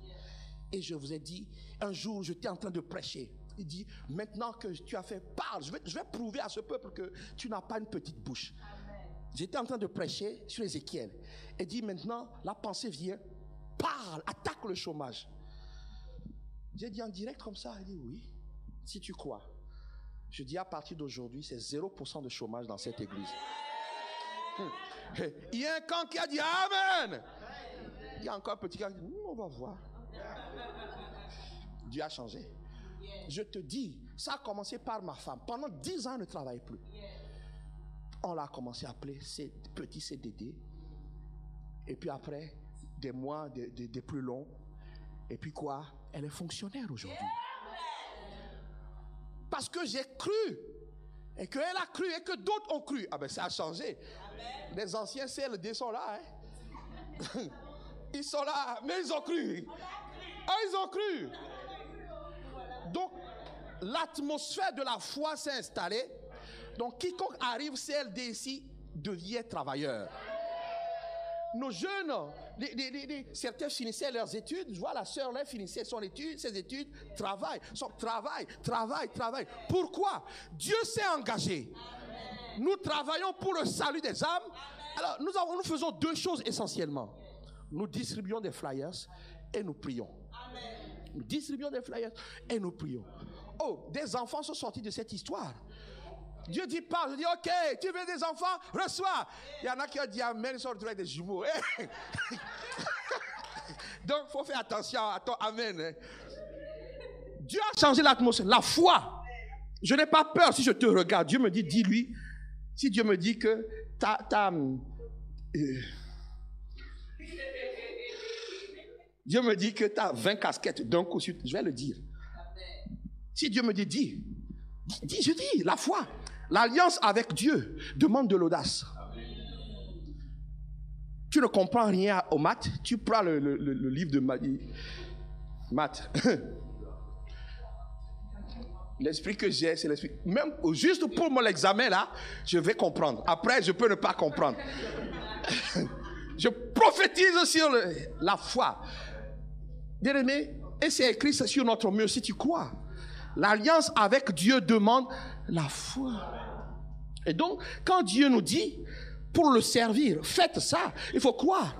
Speaker 1: Et je vous ai dit, un jour, j'étais en train de prêcher. Il dit, maintenant que tu as fait, parle. Je vais prouver à ce peuple que tu n'as pas une petite bouche. Amen. J'étais en train de prêcher sur Ézéchiel. Et dit, maintenant, la pensée vient. Parle, attaque le chômage. J'ai dit en direct comme ça. Il dit, oui, si tu crois. Je dis, à partir d'aujourd'hui, c'est 0% de chômage dans cette église. Il y a un camp qui a dit, Amen. Il y a encore un petit camp qui dit, on va voir. Dieu a changé. Je te dis, ça a commencé par ma femme. Pendant 10 ans, elle ne travaillait plus. On l'a commencé à appeler petit CDD. Et puis après, des mois, des plus longs. Et puis quoi? Elle est fonctionnaire aujourd'hui. Parce que j'ai cru. Et qu'elle a cru et que d'autres ont cru. Ah ben ça a changé. Amen. Les anciens CLD sont là. Hein? Ils sont là, mais ils ont cru. Ah, ils ont cru. Donc, l'atmosphère de la foi s'est installée. Donc, quiconque arrive CLD ici devient travailleur. Nos jeunes, certains finissaient leurs études. Je vois la sœur là finissait ses études, travaille. Pourquoi? Dieu s'est engagé. Amen. Nous travaillons pour le salut des âmes. Amen. Alors, nous faisons deux choses essentiellement. Nous distribuons des flyers et nous prions. Amen. Nous distribuons des flyers et nous prions. Oh, des enfants sont sortis de cette histoire. Dieu dit pas, je dis ok, tu veux des enfants, reçois. Il y en a qui ont dit amen, ils sont retrouvés avec des jumeaux. Donc il faut faire attention à ton amen. Dieu a changé l'atmosphère, la foi. Je n'ai pas peur si je te regarde. Dieu me dit, dis-lui. Si Dieu me dit que Dieu me dit que tu as 20 casquettes d'un coup, je vais le dire. Si Dieu me dit, dis, je dis, la foi. L'alliance avec Dieu demande de l'audace. Tu ne comprends rien aux maths, tu prends le livre de maths. L'esprit que j'ai, c'est l'esprit. Même juste pour mon examen là, je vais comprendre. Après, je peux ne pas comprendre. Je prophétise sur la foi. Bien-aimé, et c'est écrit sur notre mur si tu crois. L'alliance avec Dieu demande la foi. Et donc, quand Dieu nous dit, pour le servir, faites ça, il faut croire.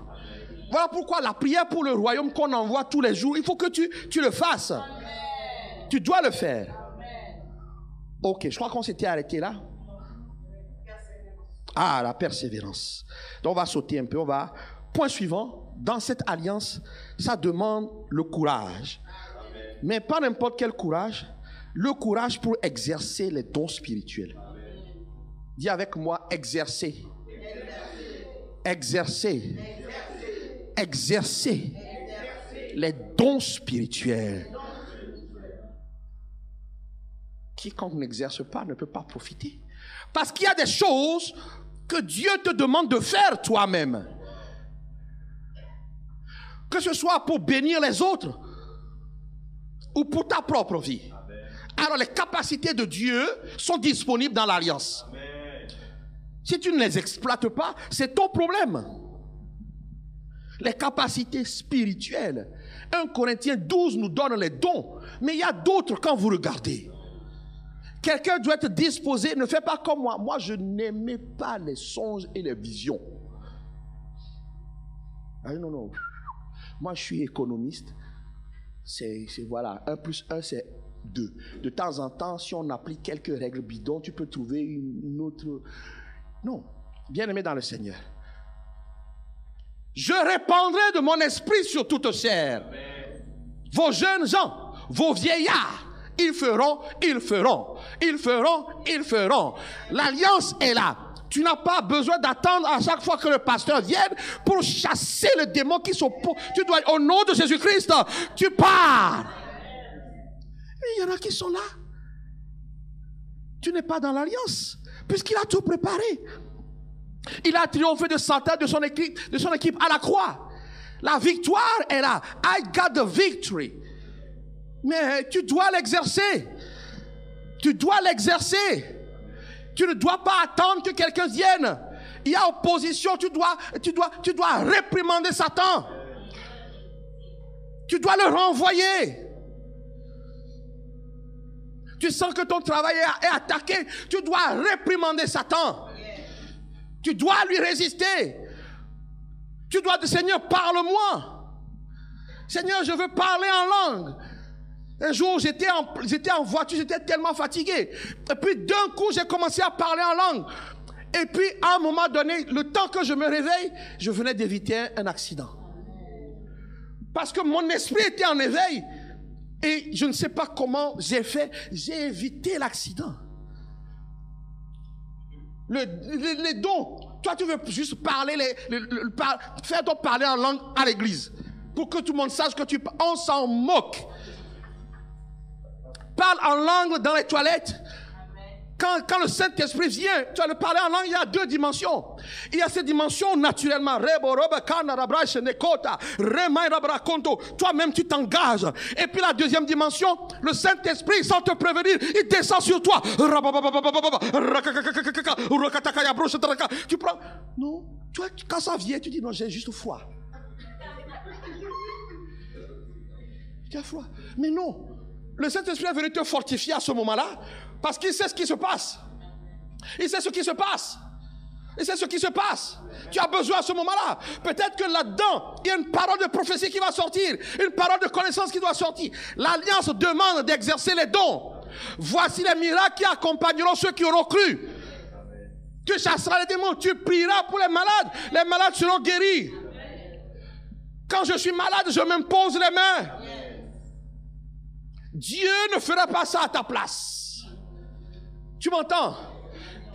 Speaker 1: Voilà pourquoi la prière pour le royaume qu'on envoie tous les jours, il faut que tu le fasses. Amen. Tu dois le faire. Amen. Ok, je crois qu'on s'était arrêté là. Ah, la persévérance. Donc, on va sauter un peu. Point suivant, dans cette alliance, ça demande le courage. Amen. Mais pas n'importe quel courage. Le courage pour exercer les dons spirituels. Amen. Dis avec moi, exercer. Exercer. Exercer les dons spirituels. Quiconque n'exerce pas ne peut pas profiter. Parce qu'il y a des choses que Dieu te demande de faire toi-même. Que ce soit pour bénir les autres ou pour ta propre vie. Alors les capacités de Dieu sont disponibles dans l'alliance. Si tu ne les exploites pas, c'est ton problème. les capacités spirituelles. 1 Corinthiens 12 nous donne les dons, mais il y a d'autres quand vous regardez. Quelqu'un doit être disposé, ne fais pas comme moi. Moi, je n'aimais pas les songes et les visions. Ah, non. Moi, je suis économiste. C'est voilà, 1 plus 1, c'est 2. De temps en temps, si on applique quelques règles bidons, tu peux trouver une autre... Non, bien-aimé dans le Seigneur. Je répandrai de mon esprit sur toute chair. Amen. Vos jeunes gens, vos vieillards, ils feront. L'alliance est là. Tu n'as pas besoin d'attendre à chaque fois que le pasteur vienne pour chasser le démon qui s'oppose. Tu dois, au nom de Jésus-Christ, tu pars. Et il y en a qui sont là. Tu n'es pas dans l'alliance, puisqu'il a tout préparé. Il a triomphé de Satan, de son équipe à la croix. La victoire est là. I got the victory. Mais tu dois l'exercer. Tu dois l'exercer. Tu ne dois pas attendre que quelqu'un vienne. Il y a opposition, tu dois réprimander Satan. Tu dois le renvoyer. Tu sens que ton travail est attaqué, tu dois réprimander Satan. Tu dois lui résister. Tu dois dire, Seigneur, parle-moi. Seigneur, je veux parler en langue. Un jour, j'étais en voiture, j'étais tellement fatigué. Et puis, d'un coup, j'ai commencé à parler en langue. Et puis, à un moment donné, le temps que je me réveille, je venais d'éviter un accident. Parce que mon esprit était en éveil. Et je ne sais pas comment j'ai fait. J'ai évité l'accident. Les dons. Toi, tu veux juste parler, faire ton parler en langue à l'église. Pour que tout le monde sache que tu parles. On s'en moque. Parle en langue dans les toilettes. Quand le Saint-Esprit vient, tu vas le parler en langue, il y a 2 dimensions. Il y a cette dimension naturellement. Toi-même, tu t'engages. Et puis la deuxième dimension, le Saint-Esprit, sans te prévenir, il descend sur toi. Tu prends... Non, toi, quand ça vient, tu dis non, j'ai juste foi. Tu as foi. Mais non. Le Saint-Esprit est venu te fortifier à ce moment-là parce qu'il sait ce qui se passe. Il sait ce qui se passe. Il sait ce qui se passe. Tu as besoin à ce moment-là. Peut-être que là-dedans, il y a une parole de prophétie qui va sortir. Une parole de connaissance qui doit sortir. L'Alliance demande d'exercer les dons. Voici les miracles qui accompagneront ceux qui auront cru. Tu chasseras les démons. Tu prieras pour les malades. Les malades seront guéris. Quand je suis malade, je m'impose les mains. Dieu ne fera pas ça à ta place. Tu m'entends?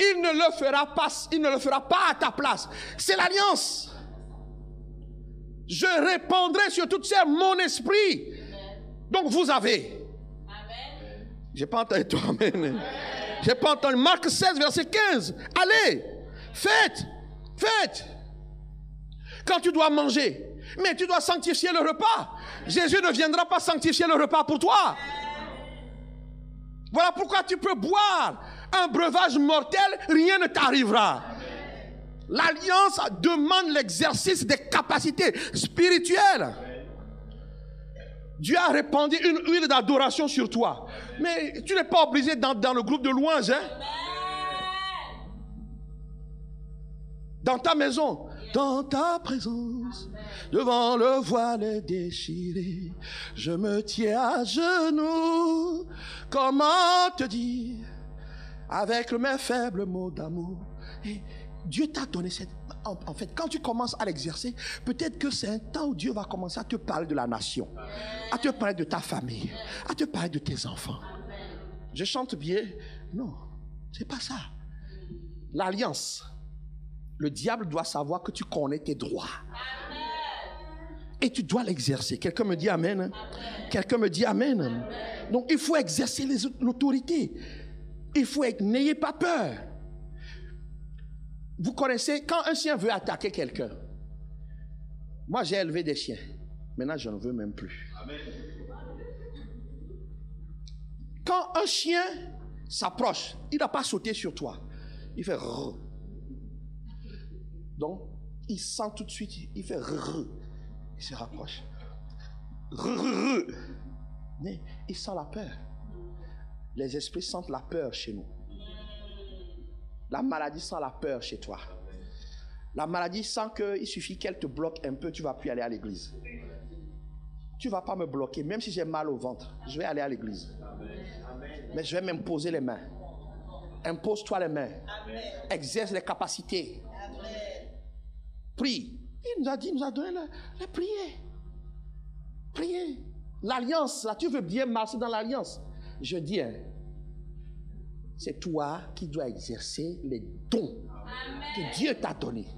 Speaker 1: Il ne le fera pas à ta place. C'est l'alliance. Je répandrai sur toutes ces mon esprit. Donc vous avez. J'ai pas entendu toi, amen. J'ai pas entendu. Marc 16, verset 15. Allez, faites. Quand tu dois manger, mais tu dois sanctifier le repas. Jésus ne viendra pas sanctifier le repas pour toi. Voilà pourquoi tu peux boire un breuvage mortel, rien ne t'arrivera. L'alliance demande l'exercice des capacités spirituelles. Dieu a répandu une huile d'adoration sur toi. Mais tu n'es pas obligé dans le groupe de louanges. Hein? Dans ta maison, dans ta présence, devant le voile déchiré, je me tiens à genoux. Comment te dire, avec mes faibles mots d'amour. Et Dieu t'a donné cette... En fait, quand tu commences à l'exercer, peut-être que c'est un temps où Dieu va commencer à te parler de la nation, à te parler de ta famille, à te parler de tes enfants. Je chante bien. Non, c'est pas ça. L'alliance. Le diable doit savoir que tu connais tes droits. Et tu dois l'exercer. Quelqu'un me dit amen. Amen. Quelqu'un me dit amen. Amen. Donc il faut exercer l'autorité. Il faut être, n'ayez pas peur. Vous connaissez, quand un chien veut attaquer quelqu'un, moi j'ai élevé des chiens. Maintenant je ne veux même plus. Amen. Quand un chien s'approche, il ne va pas sauter sur toi. Il fait rrr. Donc, il sent tout de suite, il fait rrr. Il se rapproche. Mais il sent la peur. Les esprits sentent la peur chez nous. La maladie sent la peur chez toi. La maladie sent qu'il suffit qu'elle te bloque un peu, tu ne vas plus aller à l'église. Tu ne vas pas me bloquer, même si j'ai mal au ventre. Je vais aller à l'église. Mais je vais m'imposer les mains. Impose-toi les mains. Exerce les capacités. Prie. Il nous a dit, il nous a donné la prière. Priez. L'alliance, là, tu veux bien marcher dans l'alliance. Je dis, c'est toi qui dois exercer les dons que Dieu t'a donnés.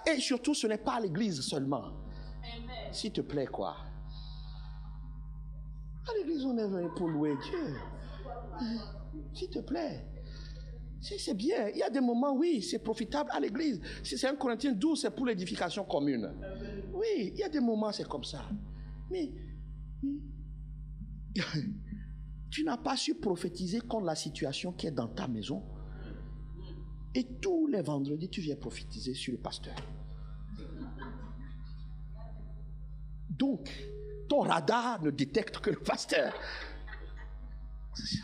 Speaker 1: Et surtout, ce n'est pas à l'église seulement. S'il te plaît, quoi. À l'église, on est venu pour louer Dieu. S'il te plaît. C'est bien. Il y a des moments, oui, c'est profitable à l'église. Si c'est 1 Corinthiens 12, c'est pour l'édification commune. Oui, il y a des moments, c'est comme ça. Mais tu n'as pas su prophétiser contre la situation qui est dans ta maison. Et tous les vendredis, tu viens prophétiser sur le pasteur. Donc, ton radar ne détecte que le pasteur.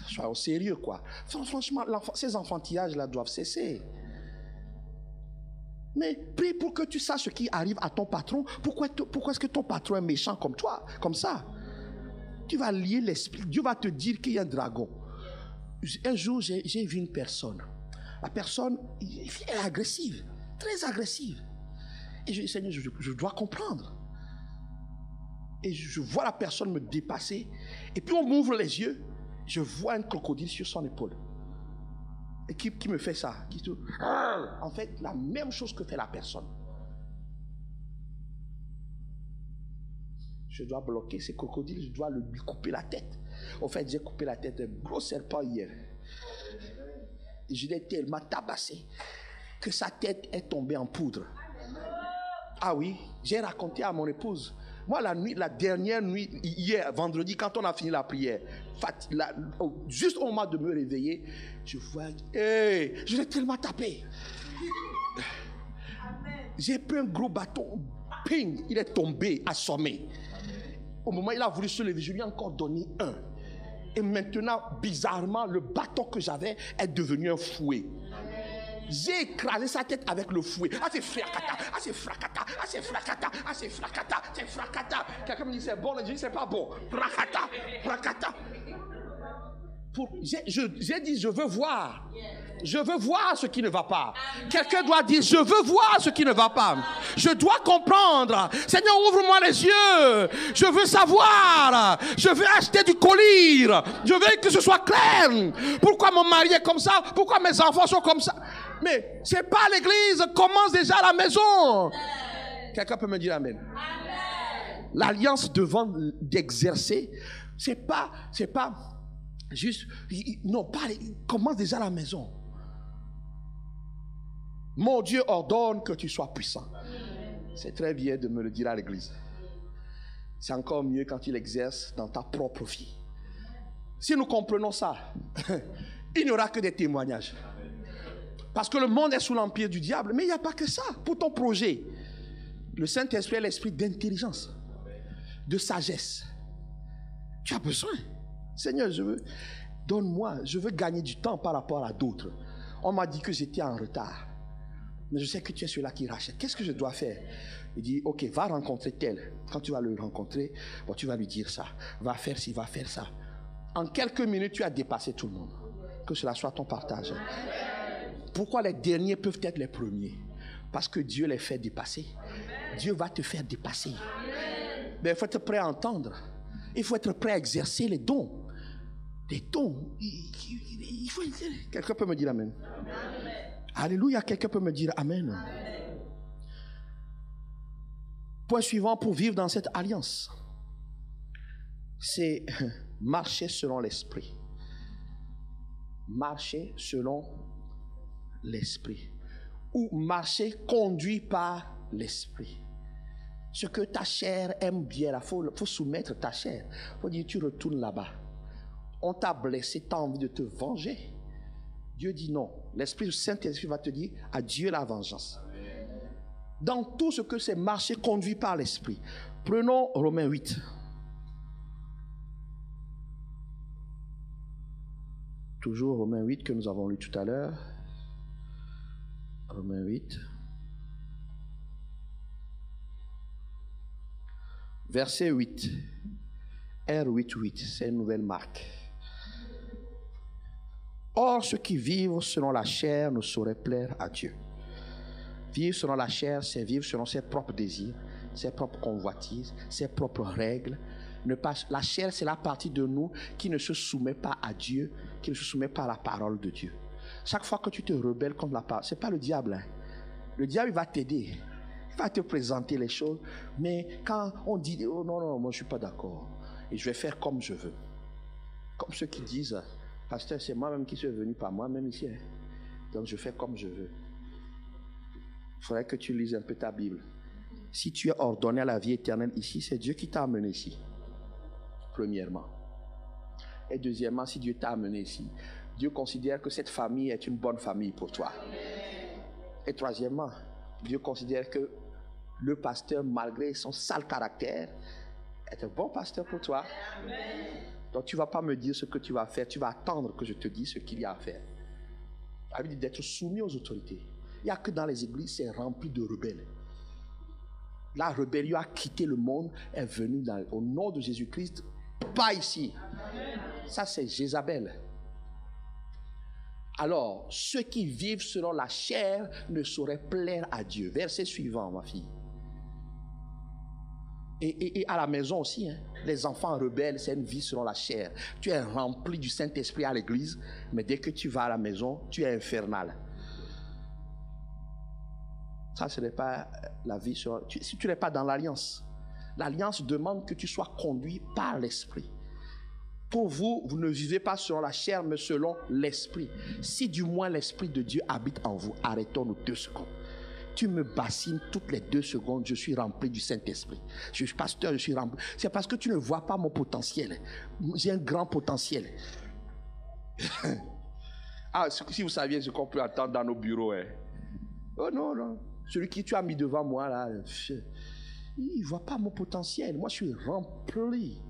Speaker 1: Sois au sérieux, quoi. Franchement, ces enfantillages-là doivent cesser. Mais prie pour que tu saches ce qui arrive à ton patron. Pourquoi est-ce que ton patron est méchant comme toi, comme ça? Tu vas lier l'esprit. Dieu va te dire qu'il y a un dragon. Un jour, j'ai vu une personne. La personne est agressive, très agressive. Et je dis, Seigneur, je dois comprendre. Et je vois la personne me dépasser. Et puis on m'ouvre les yeux. Je vois un crocodile sur son épaule. Et qui me fait ça? En fait, la même chose que fait la personne. Je dois bloquer ces crocodiles, je dois lui couper la tête. En fait, j'ai coupé la tête d'un gros serpent hier. Et je l'ai tellement tabassé que sa tête est tombée en poudre. Ah oui, j'ai raconté à mon épouse. Moi, la dernière nuit, hier, vendredi, quand on a fini la prière, juste au moment de me réveiller, je vois, je l'ai tellement tapé. J'ai pris un gros bâton, ping, il est tombé, assommé. Au moment où il a voulu se lever, je lui ai encore donné un. Et maintenant, bizarrement, le bâton que j'avais est devenu un fouet. J'ai écrasé sa tête avec le fouet. Ah, c'est fracata, ah, c'est fracata, ah, c'est fracata, ah, c'est fracata, c'est fracata. Quelqu'un me dit c'est bon, je dis c'est pas bon. Fracata, fracata. J'ai dit je veux voir. Je veux voir ce qui ne va pas. Quelqu'un doit dire je veux voir ce qui ne va pas. Je dois comprendre. Seigneur, ouvre-moi les yeux. Je veux savoir. Je veux acheter du colis. Je veux que ce soit clair. Pourquoi mon mari est comme ça? Pourquoi mes enfants sont comme ça? Mais c'est pas à l'église. Commence déjà à la maison. Quelqu'un peut me dire amen. L'alliance devant d'exercer, c'est pas juste, non, pas, commence déjà à la maison. Mon Dieu ordonne que tu sois puissant. C'est très bien de me le dire à l'église. C'est encore mieux quand il exerce dans ta propre vie. Si nous comprenons ça, il n'y aura que des témoignages. Parce que le monde est sous l'empire du diable, mais il n'y a pas que ça. Pour ton projet, le Saint-Esprit est l'esprit d'intelligence, de sagesse. Tu as besoin. Seigneur, donne-moi, je veux gagner du temps par rapport à d'autres. On m'a dit que j'étais en retard. Mais je sais que tu es celui-là qui rachète. Qu'est-ce que je dois faire? Il dit, ok, va rencontrer tel. Quand tu vas le rencontrer, bon, tu vas lui dire ça. Va faire ci, va faire ça. En quelques minutes, tu as dépassé tout le monde. Que cela soit ton partage. Pourquoi les derniers peuvent être les premiers? Parce que Dieu les fait dépasser. Dieu va te faire dépasser. Mais il faut être prêt à entendre. Il faut être prêt à exercer les dons. Les dons. Il faut... Quelqu'un peut me dire amen? Alléluia, quelqu'un peut me dire amen. Point suivant pour vivre dans cette alliance, c'est marcher selon l'esprit. Marcher selon l'esprit. Ou marcher conduit par l'esprit. Ce que ta chair aime bien, il faut soumettre ta chair. Il faut dire, tu retournes là-bas. On t'a blessé, tu as envie de te venger. Dieu dit non. L'Esprit du Saint-Esprit va te dire, à Dieu la vengeance. Dans tout ce que c'est marcher conduit par l'esprit. Prenons Romains 8. Toujours Romains 8 que nous avons lu tout à l'heure. Romains 8. Verset 8. R88, c'est une nouvelle marque. Or, ceux qui vivent selon la chair ne sauraient plaire à Dieu. Vivre selon la chair, c'est vivre selon ses propres désirs, ses propres convoitises, ses propres règles. La chair, c'est la partie de nous qui ne se soumet pas à Dieu, qui ne se soumet pas à la parole de Dieu. Chaque fois que tu te rebelles contre la parole, ce n'est pas le diable. Hein. Le diable, il va t'aider. Il va te présenter les choses. Mais quand on dit, oh non, non, moi je ne suis pas d'accord. Et je vais faire comme je veux. Comme ceux qui disent, pasteur, c'est moi-même qui suis venu par moi-même ici. Hein. Donc je fais comme je veux. Il faudrait que tu lises un peu ta Bible. Si tu es ordonné à la vie éternelle ici, c'est Dieu qui t'a amené ici. Premièrement. Et deuxièmement, si Dieu t'a amené ici, Dieu considère que cette famille est une bonne famille pour toi. Et troisièmement, Dieu considère que le pasteur, malgré son sale caractère, est un bon pasteur pour toi. Donc tu ne vas pas me dire ce que tu vas faire, tu vas attendre que je te dise ce qu'il y a à faire. Ça veut dire d'être soumis aux autorités. Il n'y a que dans les églises, c'est rempli de rebelles. La rébellion a quitté le monde, est venue au nom de Jésus-Christ, pas ici. Ça, c'est Jézabel. Alors, ceux qui vivent selon la chair ne sauraient plaire à Dieu. Verset suivant, ma fille. Et à la maison aussi, hein, les enfants rebelles, c'est une vie selon la chair. Tu es rempli du Saint-Esprit à l'église, mais dès que tu vas à la maison, tu es infernal. Ça, ce n'est pas la vie sur... Si tu n'es pas dans l'alliance, l'alliance demande que tu sois conduit par l'esprit. Pour vous, vous ne vivez pas selon la chair, mais selon l'esprit. Si du moins l'esprit de Dieu habite en vous, arrêtons-nous 2 secondes. Tu me bassines toutes les 2 secondes, je suis rempli du Saint-Esprit. Je suis pasteur, je suis rempli. C'est parce que tu ne vois pas mon potentiel. J'ai un grand potentiel. Ah, si vous saviez ce qu'on peut attendre dans nos bureaux. Hein. Oh non, non. Celui qui tu as mis devant moi, là, il ne voit pas mon potentiel. Moi, je suis rempli.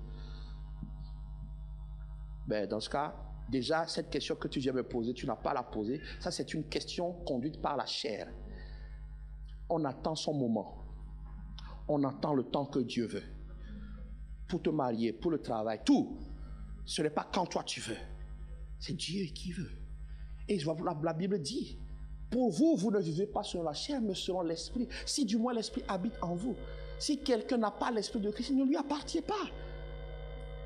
Speaker 1: Ben, dans ce cas, déjà, cette question que tu viens me poser, tu n'as pas à la poser. Ça, c'est une question conduite par la chair. On attend son moment. On attend le temps que Dieu veut. Pour te marier, pour le travail, tout. Ce n'est pas quand toi tu veux. C'est Dieu qui veut. Et la Bible dit, pour vous, vous ne vivez pas selon la chair, mais selon l'esprit. Si du moins l'esprit habite en vous. Si quelqu'un n'a pas l'esprit de Christ, il ne lui appartient pas.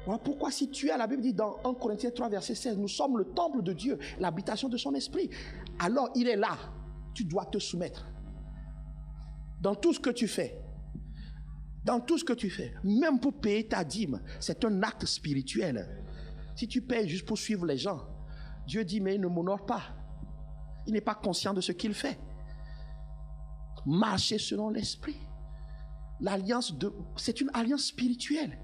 Speaker 1: Voilà pourquoi si tu es, la Bible dit dans 1 Corinthiens 3, verset 16, nous sommes le temple de Dieu, l'habitation de son esprit. Alors il est là, tu dois te soumettre. Dans tout ce que tu fais, même pour payer ta dîme, c'est un acte spirituel. Si tu payes juste pour suivre les gens, Dieu dit, mais il ne m'honore pas. Il n'est pas conscient de ce qu'il fait. Marcher selon l'esprit. C'est une alliance spirituelle.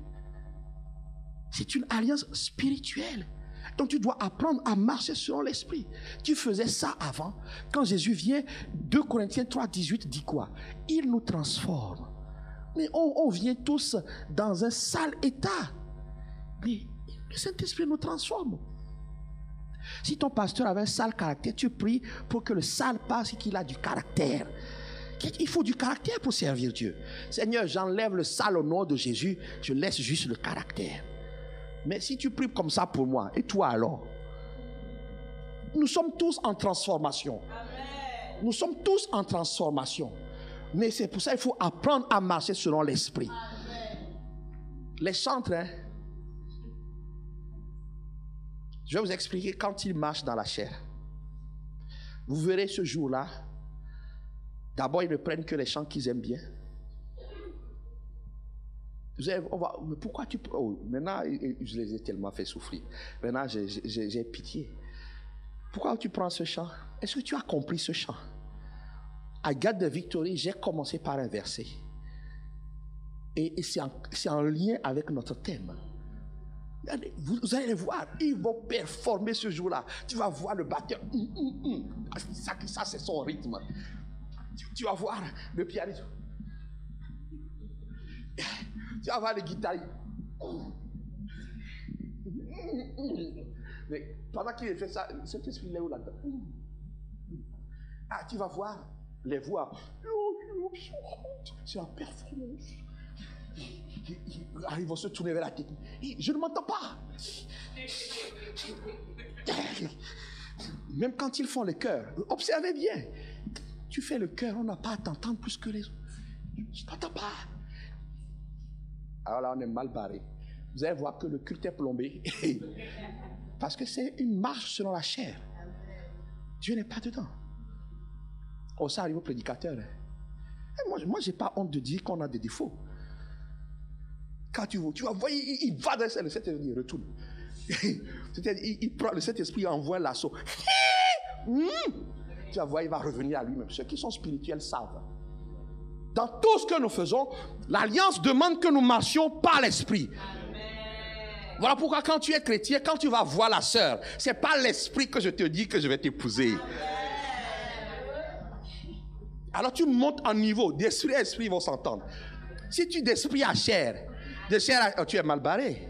Speaker 1: C'est une alliance spirituelle. Donc tu dois apprendre à marcher selon l'esprit. Tu faisais ça avant. Quand Jésus vient, 2 Corinthiens 3, 18 dit quoi? Il nous transforme. Mais on vient tous dans un sale état. Mais le Saint-Esprit nous transforme. Si ton pasteur avait un sale caractère, tu pries pour que le sale passe et qu'il a du caractère. Il faut du caractère pour servir Dieu. Seigneur, j'enlève le sale au nom de Jésus, je laisse juste le caractère. Mais si tu pries comme ça pour moi, et toi alors? Nous sommes tous en transformation. Amen. Nous sommes tous en transformation. Mais c'est pour ça qu'il faut apprendre à marcher selon l'esprit. Amen. Les chantres, hein? Je vais vous expliquer quand ils marchent dans la chair. Vous verrez ce jour-là. D'abord, ils ne prennent que les chants qu'ils aiment bien. Mais pourquoi tu... Oh, maintenant, je les ai tellement fait souffrir. Maintenant, j'ai pitié. Pourquoi tu prends ce chant? Est-ce que tu as compris ce chant? À Garde de Victory, j'ai commencé par un verset. Et c'est en lien avec notre thème. Vous allez voir, ils vont performer ce jour-là. Tu vas voir le batteur. Ça c'est son rythme. Tu vas voir le pianiste. Tu vas voir le guitariste. Mais pendant qu'il fait ça, cet esprit est où là-dedans? Ah, tu vas voir les voix. C'est la performance. Ils vont se tourner vers la tête. Je ne m'entends pas. Même quand ils font le chœur, observez bien. Tu fais le chœur, on n'a pas à t'entendre plus que les autres. Je ne t'entends pas. Alors là, on est mal barré. Vous allez voir que le culte est plombé. Parce que c'est une marche selon la chair. Dieu n'est pas dedans. Oh, ça arrive au prédicateur. Moi, je n'ai pas honte de dire qu'on a des défauts. Quand tu vas voir, il va dans le Saint-Esprit, il retourne. Il prend le Saint-Esprit, il envoie l'assaut. Tu vas voir, il va revenir à lui-même. Ceux qui sont spirituels savent. Dans tout ce que nous faisons, l'Alliance demande que nous marchions par l'Esprit. Voilà pourquoi quand tu es chrétien, quand tu vas voir la sœur, c'est pas l'Esprit que je te dis que je vais t'épouser. Alors tu montes en niveau, d'esprit à esprit, ils vont s'entendre. Si tu d'esprit à chair, de chair à... tu es mal barré.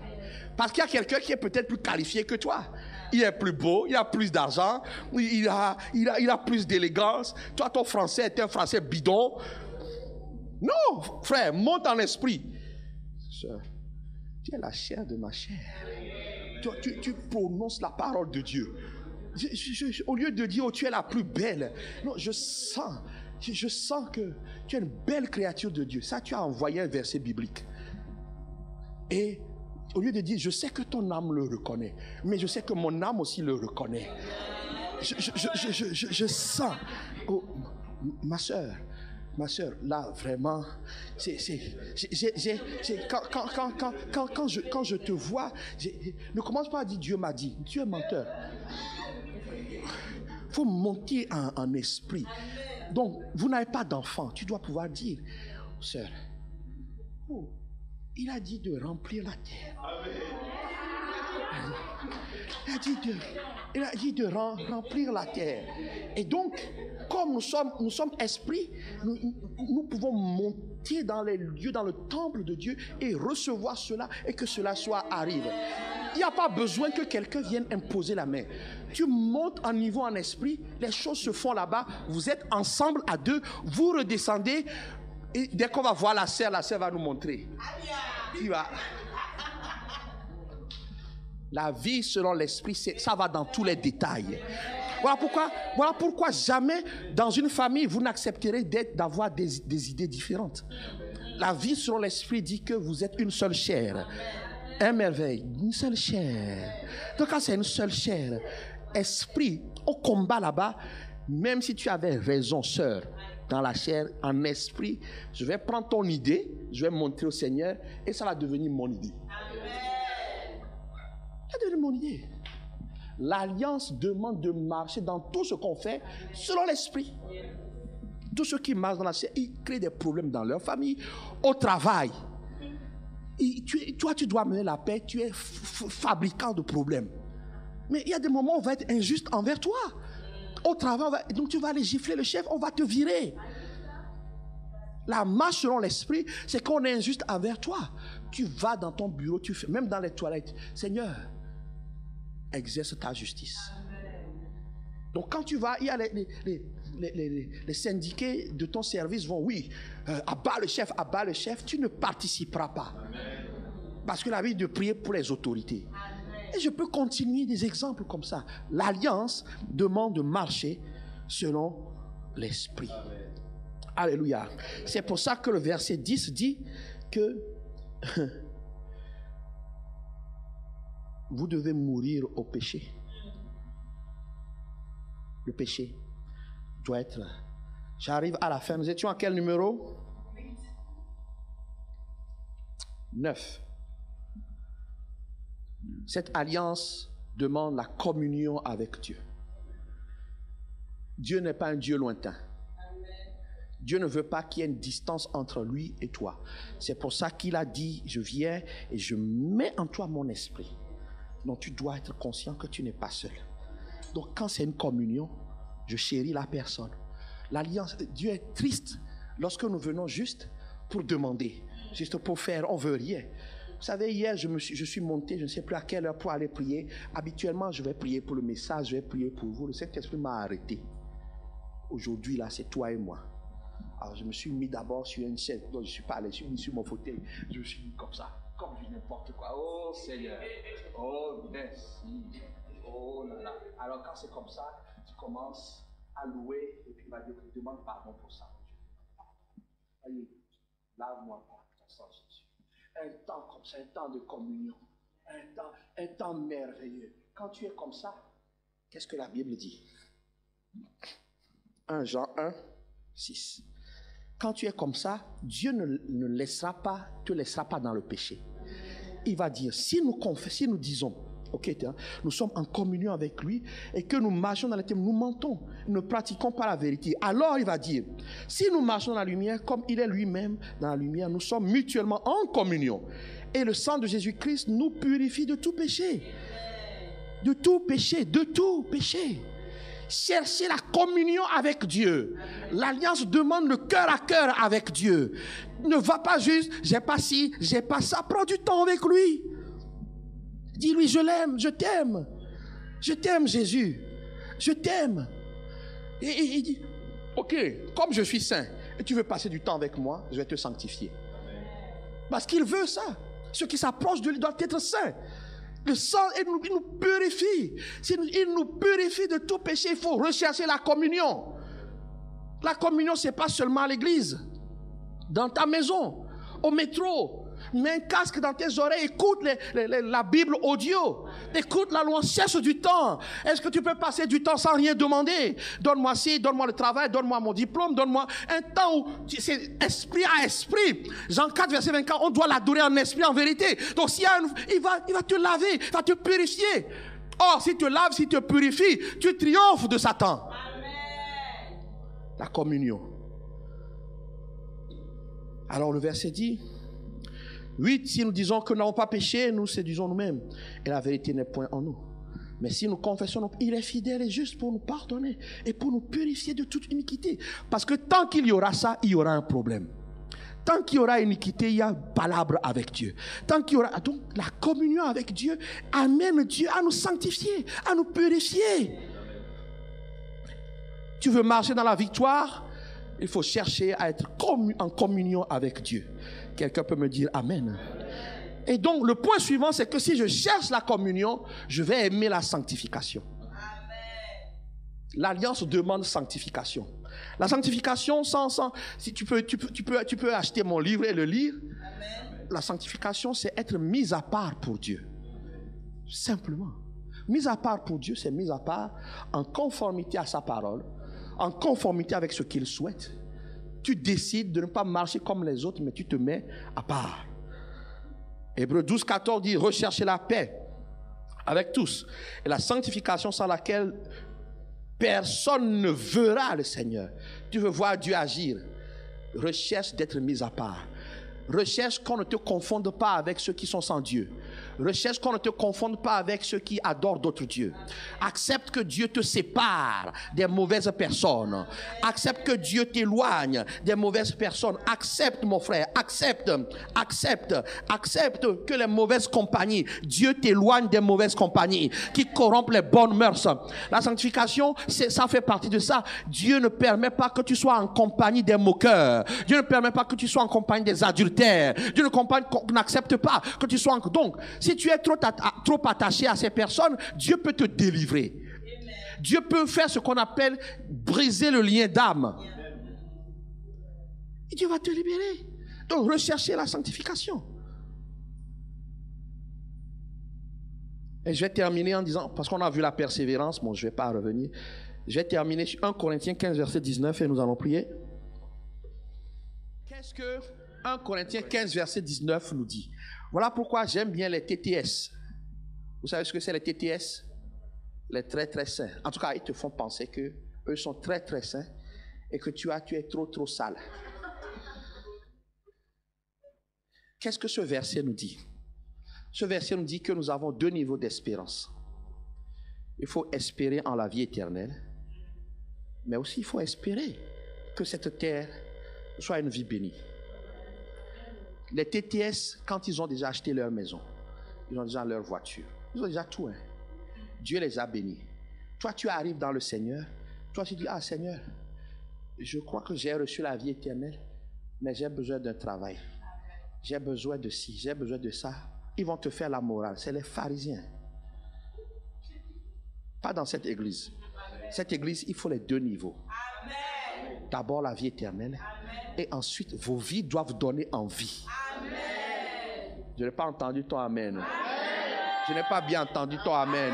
Speaker 1: Parce qu'il y a quelqu'un qui est peut-être plus qualifié que toi. Il est plus beau, il a plus d'argent, il a plus d'élégance. Toi, ton français est un français bidon. Non, frère, monte en esprit. Sœur, tu es la chair de ma chair. Tu prononces la parole de Dieu. Au lieu de dire, oh, tu es la plus belle. Non, je sens que tu es une belle créature de Dieu. Ça, tu as envoyé un verset biblique. Et au lieu de dire, je sais que ton âme le reconnaît, mais je sais que mon âme aussi le reconnaît. Je sens. Oh, ma soeur, là, vraiment, quand je te vois, ne commence pas à dire Dieu m'a dit. Tu es menteur. Il faut monter en esprit. Donc, vous n'avez pas d'enfant. Tu dois pouvoir dire, sœur, oh, il a dit de remplir la terre. Il a dit de remplir la terre. Et donc, comme nous sommes esprits, nous pouvons monter dans les lieux, dans le temple de Dieu et recevoir cela et que cela soit arrive. Il n'y a pas besoin que quelqu'un vienne imposer la main. Tu montes en niveau en esprit, les choses se font là-bas, vous êtes ensemble à deux, vous redescendez et dès qu'on va voir la sœur va nous montrer. Tu vas... La vie selon l'esprit, ça va dans tous les détails. Voilà pourquoi jamais dans une famille, vous n'accepterez d'avoir des idées différentes. La vie selon l'esprit dit que vous êtes une seule chair. Un merveille, une seule chair. Donc quand c'est une seule chair, esprit, au combat là-bas, même si tu avais raison, sœur, dans la chair, en esprit, je vais prendre ton idée, je vais montrer au Seigneur et ça va devenir mon idée. Ça va devenir mon idée. L'alliance demande de marcher dans tout ce qu'on fait selon l'esprit. Tous ceux qui marchent dans la chair, ils créent des problèmes dans leur famille, au travail. Toi, tu dois mener la paix, tu es fabricant de problèmes. Mais il y a des moments où on va être injuste envers toi. Au travail, donc tu vas aller gifler le chef, on va te virer. La marche selon l'esprit, c'est qu'on est injuste envers toi. Tu vas dans ton bureau, tu fais, même dans les toilettes, Seigneur, exerce ta justice. Donc quand tu vas, il y a les syndiqués de ton service vont, oui, abat le chef, tu ne participeras pas. Parce que la vie est de prier pour les autorités. Et je peux continuer des exemples comme ça. L'alliance demande de marcher selon l'esprit. Alléluia. C'est pour ça que le verset 10 dit que vous devez mourir au péché. Le péché doit être... J'arrive à la fin. Nous étions à quel numéro? 9. Cette alliance demande la communion avec Dieu. Dieu n'est pas un Dieu lointain. Dieu ne veut pas qu'il y ait une distance entre lui et toi. C'est pour ça qu'il a dit, je viens et je mets en toi mon esprit. Donc tu dois être conscient que tu n'es pas seul. Donc quand c'est une communion, je chéris la personne. L'alliance, Dieu est triste lorsque nous venons juste pour demander, juste pour faire, on ne veut rien. Vous savez, hier, je suis monté, je ne sais plus à quelle heure pour aller prier. Habituellement, je vais prier pour le message, je vais prier pour vous. Le Saint-Esprit m'a arrêté. Aujourd'hui, là, c'est toi et moi. Alors, je me suis mis d'abord sur une chaise, donc je ne suis pas allé, je suis mis sur mon fauteuil. Je me suis mis comme ça, comme je n'importe quoi. Oh Seigneur, oh merci, oh là là. Alors, quand c'est comme ça, tu commences à louer et puis il va dire, demande pardon pour ça. Allez, lave-moi par ton sang, Jésus. Un temps comme ça, un temps de communion, un temps merveilleux. Quand tu es comme ça, qu'est-ce que la Bible dit? 1 Jean 1, 6. Quand tu es comme ça, Dieu ne te laissera pas dans le péché. Il va dire, si nous disons, ok, nous sommes en communion avec lui et que nous marchons dans la ténèbres, nous mentons, nous ne pratiquons pas la vérité. Alors il va dire, si nous marchons dans la lumière comme il est lui-même dans la lumière, nous sommes mutuellement en communion. Et le sang de Jésus-Christ nous purifie de tout péché. De tout péché, de tout péché. Cherchez la communion avec Dieu. L'alliance demande le cœur à cœur avec Dieu. Ne va pas juste, j'ai pas ci, j'ai pas ça. Prends du temps avec lui. Dis-lui, je l'aime, je t'aime. Je t'aime, Jésus. Je t'aime. Et il dit, ok, comme je suis saint, et tu veux passer du temps avec moi, je vais te sanctifier. Parce qu'il veut ça. Ceux qui s'approchent de lui doivent être saints. Le sang, il nous purifie. Il nous purifie de tout péché. Il faut rechercher la communion. La communion, ce n'est pas seulement à l'église. Dans ta maison, au métro. Mets un casque dans tes oreilles. Écoute la Bible audio. Écoute la louange. Cherche du temps. Est-ce que tu peux passer du temps sans rien demander? Donne-moi ci, donne-moi le travail, donne-moi mon diplôme, donne-moi un temps où c'est esprit à esprit. Jean 4, verset 24, on doit l'adorer en esprit, en vérité. Donc s'il y a il va te laver, il va te purifier. Or, si tu te laves, si tu te purifies, tu triomphes de Satan. Amen. La communion. Alors le verset dit, 8, si nous disons que nous n'avons pas péché, nous séduisons nous-mêmes. Et la vérité n'est point en nous. Mais si nous confessons, il est fidèle et juste pour nous pardonner et pour nous purifier de toute iniquité. Parce que tant qu'il y aura ça, il y aura un problème. Tant qu'il y aura iniquité, il y a palabre avec Dieu. Tant qu'il y aura... Donc la communion avec Dieu amène Dieu à nous sanctifier, à nous purifier. Tu veux marcher dans la victoire? Il faut chercher à être en communion avec Dieu. Quelqu'un peut me dire Amen. Et donc le point suivant, c'est que si je cherche la communion, je vais aimer la sanctification. L'alliance demande sanctification. La sanctification, si tu peux acheter mon livre et le lire. Amen. La sanctification, c'est être mis à part pour Dieu. Simplement. Mis à part pour Dieu, c'est mis à part en conformité à sa parole, en conformité avec ce qu'il souhaite. Tu décides de ne pas marcher comme les autres, mais tu te mets à part. Hébreux 12, 14 dit, recherchez la paix avec tous. Et la sanctification sans laquelle personne ne verra le Seigneur. Tu veux voir Dieu agir. Recherche d'être mis à part. Recherche qu'on ne te confonde pas avec ceux qui sont sans Dieu. Recherche qu'on ne te confonde pas avec ceux qui adorent d'autres dieux. Accepte que Dieu te sépare des mauvaises personnes. Accepte que Dieu t'éloigne des mauvaises personnes. Accepte, mon frère, accepte que les mauvaises compagnies, Dieu t'éloigne des mauvaises compagnies qui corrompent les bonnes mœurs. La sanctification, ça fait partie de ça. Dieu ne permet pas que tu sois en compagnie des moqueurs. Dieu ne permet pas que tu sois en compagnie des adultères. Dieu n'accepte pas que tu sois en... Donc, si tu es trop attaché à ces personnes, Dieu peut te délivrer. Amen. Dieu peut faire ce qu'on appelle briser le lien d'âme. Et Dieu va te libérer. Donc, recherchez la sanctification. Et je vais terminer en disant, parce qu'on a vu la persévérance, bon, je ne vais pas revenir. Je vais terminer sur 1 Corinthiens 15, verset 19, et nous allons prier. Qu'est-ce que 1 Corinthiens 15, verset 19 nous dit? Voilà pourquoi j'aime bien les TTS. Vous savez ce que c'est les TTS? Les très très saints. En tout cas, ils te font penser que eux sont très très saints et que tu es trop sale. Qu'est-ce que ce verset nous dit? Ce verset nous dit que nous avons deux niveaux d'espérance. Il faut espérer en la vie éternelle, mais aussi il faut espérer que cette terre soit une vie bénie. Les TTS, quand ils ont déjà acheté leur maison, ils ont déjà leur voiture, ils ont déjà tout. Hein. Dieu les a bénis. Toi, tu arrives dans le Seigneur. Toi, tu dis, ah Seigneur, je crois que j'ai reçu la vie éternelle, mais j'ai besoin d'un travail. J'ai besoin de ci, j'ai besoin de ça. Ils vont te faire la morale. C'est les pharisiens. Pas dans cette église. Cette église, il faut les deux niveaux. D'abord la vie éternelle. Et ensuite, vos vies doivent donner envie. Je n'ai pas entendu ton amen. Je n'ai pas bien entendu ton amen.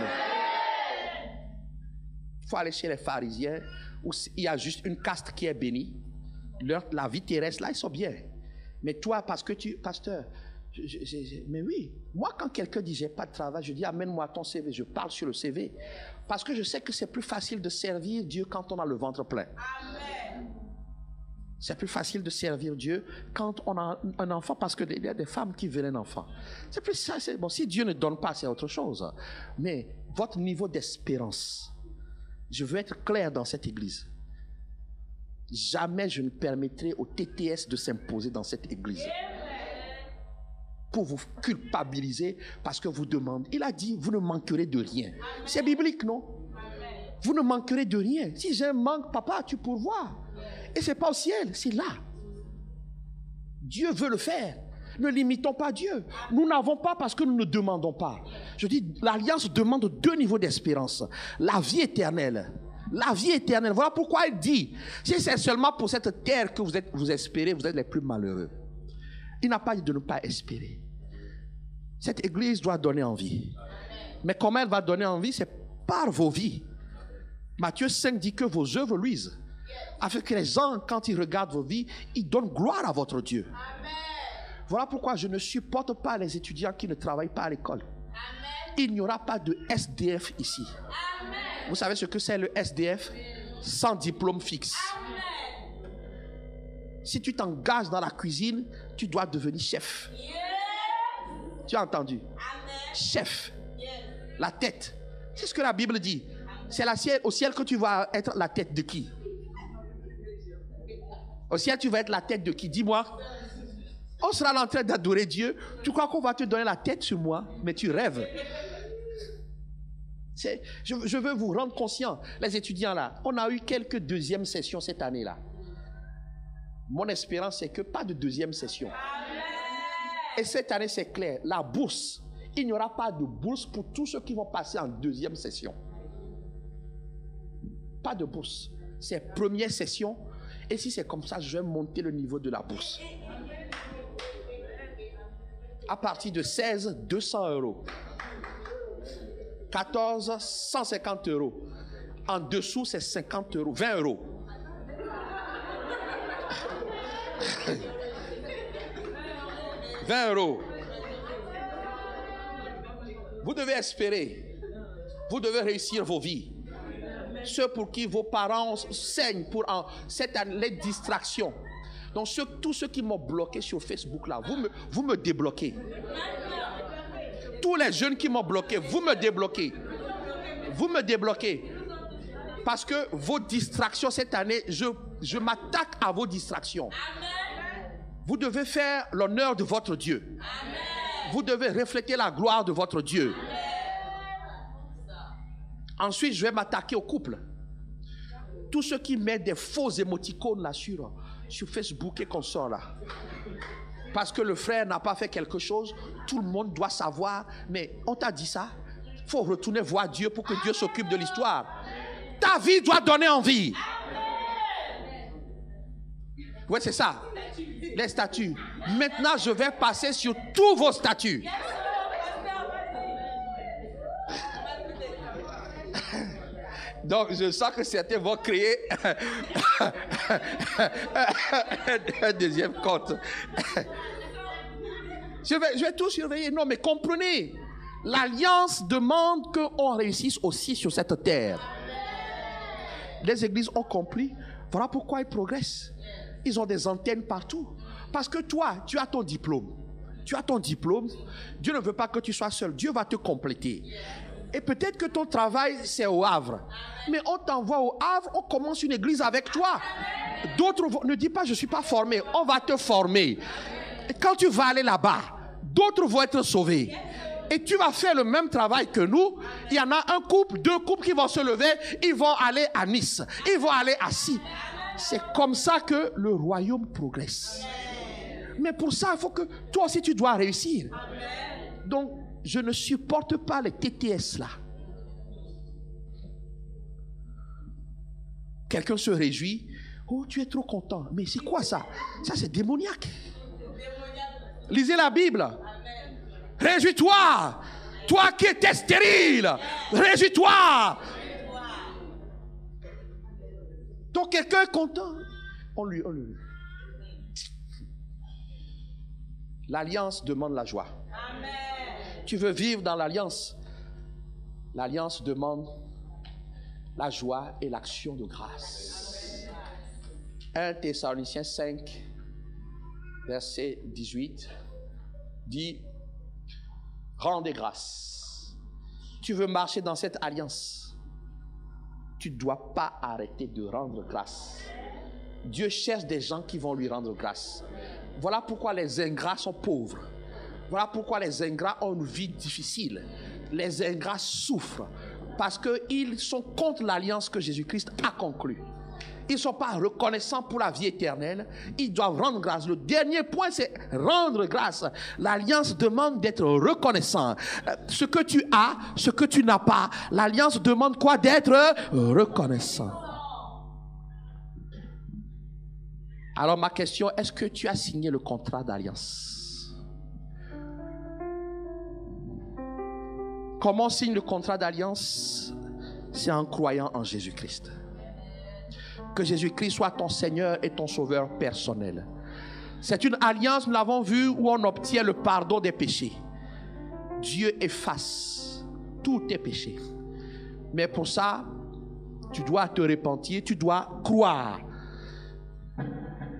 Speaker 1: Il faut aller chez les pharisiens où il y a juste une caste qui est bénie. La vie terrestre, là, ils sont bien. Mais toi, parce que tu... Pasteur, mais oui, moi quand quelqu'un dit j'ai pas de travail, je dis amène-moi ton CV, je parle sur le CV. Parce que je sais que c'est plus facile de servir Dieu quand on a le ventre plein. Amen. C'est plus facile de servir Dieu quand on a un enfant, parce qu'il y a des femmes qui veulent un enfant. C'est plus ça, c'est bon. Si Dieu ne donne pas, c'est autre chose. Mais votre niveau d'espérance, je veux être clair dans cette église. Jamais je ne permettrai au TTS de s'imposer dans cette église pour vous culpabiliser parce que vous demandez. Il a dit, vous ne manquerez de rien. C'est biblique, non? Vous ne manquerez de rien. Si j'ai un manque, papa, tu pourvois. Et ce n'est pas au ciel, c'est là. Dieu veut le faire. Ne limitons pas Dieu. Nous n'avons pas parce que nous ne demandons pas. Je dis, l'Alliance demande deux niveaux d'espérance. La vie éternelle. La vie éternelle. Voilà pourquoi il dit, si c'est seulement pour cette terre que vous espérez, vous êtes les plus malheureux. Il n'a pas dit de ne pas espérer. Cette église doit donner envie. Mais comment elle va donner envie? C'est par vos vies. Matthieu 5 dit que vos œuvres luisent. Afin que les gens, quand ils regardent vos vies, ils donnent gloire à votre Dieu. Amen. Voilà pourquoi je ne supporte pas les étudiants qui ne travaillent pas à l'école. Amen. Il n'y aura pas de SDF ici. Amen. Vous savez ce que c'est le SDF? Sans diplôme fixe. Amen. Si tu t'engages dans la cuisine, tu dois devenir chef. Yeah. Tu as entendu? Amen. Chef. Yeah. La tête. C'est ce que la Bible dit. C'est au ciel que tu vas être la tête de qui? Au ciel, tu vas être la tête de qui? Dis-moi. On sera en train d'adorer Dieu. Tu crois qu'on va te donner la tête sur moi? Mais tu rêves. Je veux vous rendre conscient, les étudiants là. On a eu quelques deuxièmes sessions cette année-là. Mon espérance, c'est que pas de deuxième session. Et cette année, c'est clair. La bourse. Il n'y aura pas de bourse pour tous ceux qui vont passer en deuxième session. Pas de bourse. C'est première session. Et si c'est comme ça, je vais monter le niveau de la bourse. À partir de 16, 200 euros. 14, 150 euros. En dessous, c'est 50 euros. 20 euros. « 20 euros. Vous devez espérer. Vous devez réussir vos vies. Ceux pour qui vos parents saignent pour cette année, les distractions. Donc tous ceux qui m'ont bloqué sur Facebook là, vous me débloquez. Tous les jeunes qui m'ont bloqué, vous me débloquez. Vous me débloquez. Parce que vos distractions cette année, je m'attaque à vos distractions. Vous devez faire l'honneur de votre Dieu. Vous devez refléter la gloire de votre Dieu. Ensuite, je vais m'attaquer au couple. Tous ceux qui mettent des faux émoticônes là sur Facebook et consorts là. Parce que le frère n'a pas fait quelque chose, tout le monde doit savoir. Mais on t'a dit ça. Il faut retourner voir Dieu pour que Dieu s'occupe de l'histoire. Ta vie doit donner envie. Oui, c'est ça. Les statuts. Maintenant, je vais passer sur tous vos statuts. Donc, je sens que certains vont créer un deuxième compte. Je vais tout surveiller. Non, mais comprenez, l'Alliance demande qu'on réussisse aussi sur cette terre. Les églises ont compris. Voilà pourquoi ils progressent. Ils ont des antennes partout. Parce que toi, tu as ton diplôme. Tu as ton diplôme. Dieu ne veut pas que tu sois seul. Dieu va te compléter. Et peut-être que ton travail, c'est au Havre. Mais on t'envoie au Havre, on commence une église avec toi. D'autres ne dis pas, je ne suis pas formé. On va te former. Et quand tu vas aller là-bas, d'autres vont être sauvés. Et tu vas faire le même travail que nous. Il y en a un couple, 2 couples qui vont se lever. Ils vont aller à Nice. Ils vont aller à Si. C'est comme ça que le royaume progresse. Mais pour ça, il faut que toi aussi tu dois réussir. Donc, je ne supporte pas les TTS là. Quelqu'un se réjouit. Oh, tu es trop content. Mais c'est quoi ça? Ça, c'est démoniaque. Lisez la Bible. Réjouis-toi. Toi qui étais stérile. Réjouis-toi. Donc, quelqu'un est content. On lui. L'alliance demande la joie. Amen. Tu veux vivre dans l'alliance. L'alliance demande la joie et l'action de grâce. 1 Thessaloniciens 5, verset 18, dit, rendez grâce. Tu veux marcher dans cette alliance. Tu ne dois pas arrêter de rendre grâce. Dieu cherche des gens qui vont lui rendre grâce. Voilà pourquoi les ingrats sont pauvres. Voilà pourquoi les ingrats ont une vie difficile. Les ingrats souffrent parce qu'ils sont contre l'alliance que Jésus-Christ a conclue. Ils ne sont pas reconnaissants pour la vie éternelle. Ils doivent rendre grâce. Le dernier point, c'est rendre grâce. L'alliance demande d'être reconnaissant. Ce que tu as, ce que tu n'as pas. L'alliance demande quoi? D'être reconnaissant. Alors ma question, est-ce que tu as signé le contrat d'alliance? Comment on signe le contrat d'alliance? C'est en croyant en Jésus-Christ. Que Jésus-Christ soit ton Seigneur et ton Sauveur personnel. C'est une alliance, nous l'avons vu, où on obtient le pardon des péchés. Dieu efface tous tes péchés. Mais pour ça, tu dois te repentir, tu dois croire.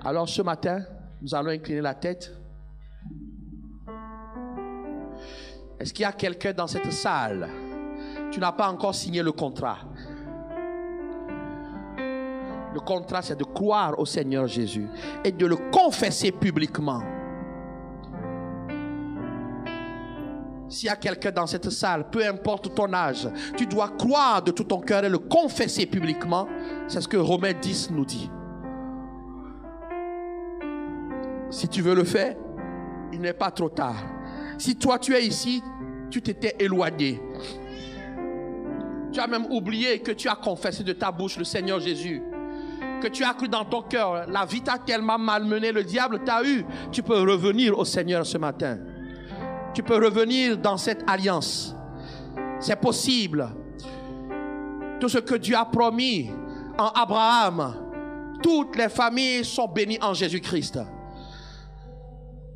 Speaker 1: Alors ce matin, nous allons incliner la tête. Est-ce qu'il y a quelqu'un dans cette salle? Tu n'as pas encore signé le contrat. Le contrat, c'est de croire au Seigneur Jésus et de le confesser publiquement. S'il y a quelqu'un dans cette salle, peu importe ton âge, tu dois croire de tout ton cœur et le confesser publiquement. C'est ce que Romains 10 nous dit. Si tu veux le faire, il n'est pas trop tard. Si toi tu es ici, tu t'étais éloigné. Tu as même oublié que tu as confessé de ta bouche le Seigneur Jésus. Que tu as cru dans ton cœur. La vie t'a tellement malmené, le diable t'a eu. Tu peux revenir au Seigneur ce matin. Tu peux revenir dans cette alliance. C'est possible. Tout ce que Dieu a promis en Abraham, toutes les familles sont bénies en Jésus-Christ.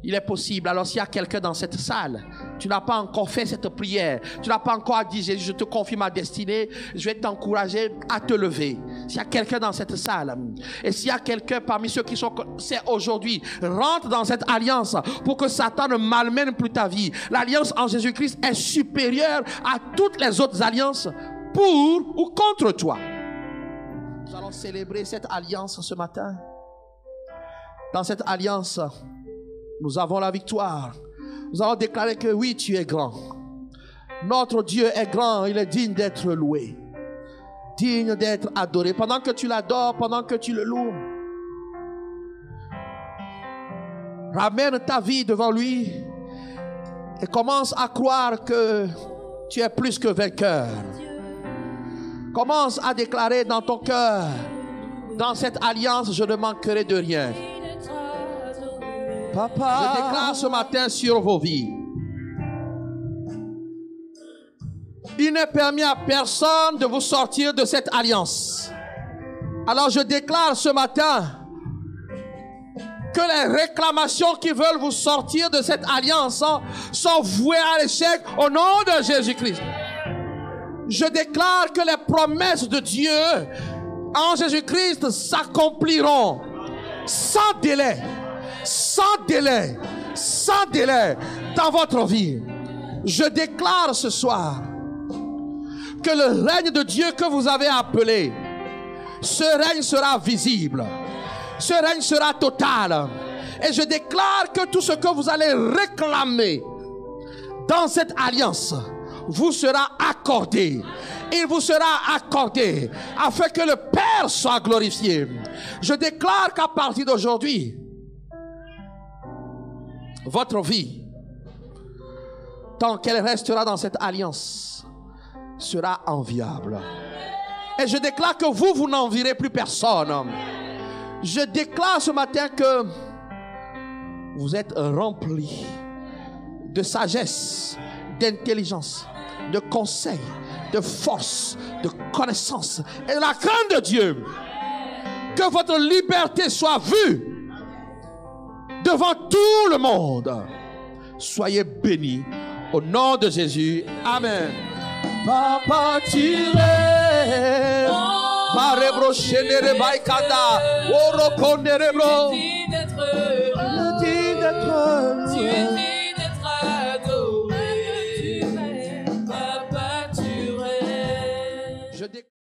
Speaker 1: Il est possible. Alors s'il y a quelqu'un dans cette salle, tu n'as pas encore fait cette prière, tu n'as pas encore dit Jésus, je te confie ma destinée, je vais t'encourager à te lever. S'il y a quelqu'un dans cette salle, et s'il y a quelqu'un parmi ceux qui sont, c'est aujourd'hui, rentre dans cette alliance pour que Satan ne malmène plus ta vie. L'alliance en Jésus-Christ est supérieure à toutes les autres alliances pour ou contre toi. Nous allons célébrer cette alliance ce matin. Dans cette alliance, nous avons la victoire. Nous allons déclarer que oui, tu es grand. Notre Dieu est grand, il est digne d'être loué, digne d'être adoré. Pendant que tu l'adores, pendant que tu le loues, ramène ta vie devant lui et commence à croire que tu es plus que vainqueur. Commence à déclarer dans ton cœur, dans cette alliance, je ne manquerai de rien. Papa, je déclare ce matin sur vos vies. Il n'est permis à personne de vous sortir de cette alliance. Alors je déclare ce matin que les réclamations qui veulent vous sortir de cette alliance sont vouées à l'échec au nom de Jésus-Christ. Je déclare que les promesses de Dieu en Jésus-Christ s'accompliront sans délai. Sans délai, sans délai dans votre vie. Je déclare ce soir que le règne de Dieu que vous avez appelé, ce règne sera visible. Ce règne sera total. Et je déclare que tout ce que vous allez réclamer dans cette alliance vous sera accordé. Il vous sera accordé afin que le Père soit glorifié. Je déclare qu'à partir d'aujourd'hui, votre vie, tant qu'elle restera dans cette alliance, sera enviable. Et je déclare que vous n'envierez plus personne. Je déclare ce matin que vous êtes remplis de sagesse, d'intelligence, de conseil, de force, de connaissance et de la crainte de Dieu. Que votre liberté soit vue devant tout le monde. Soyez bénis au nom de Jésus. Amen. Papa tiré, marebro chenere baikada, oro konerebro. Le dit d'être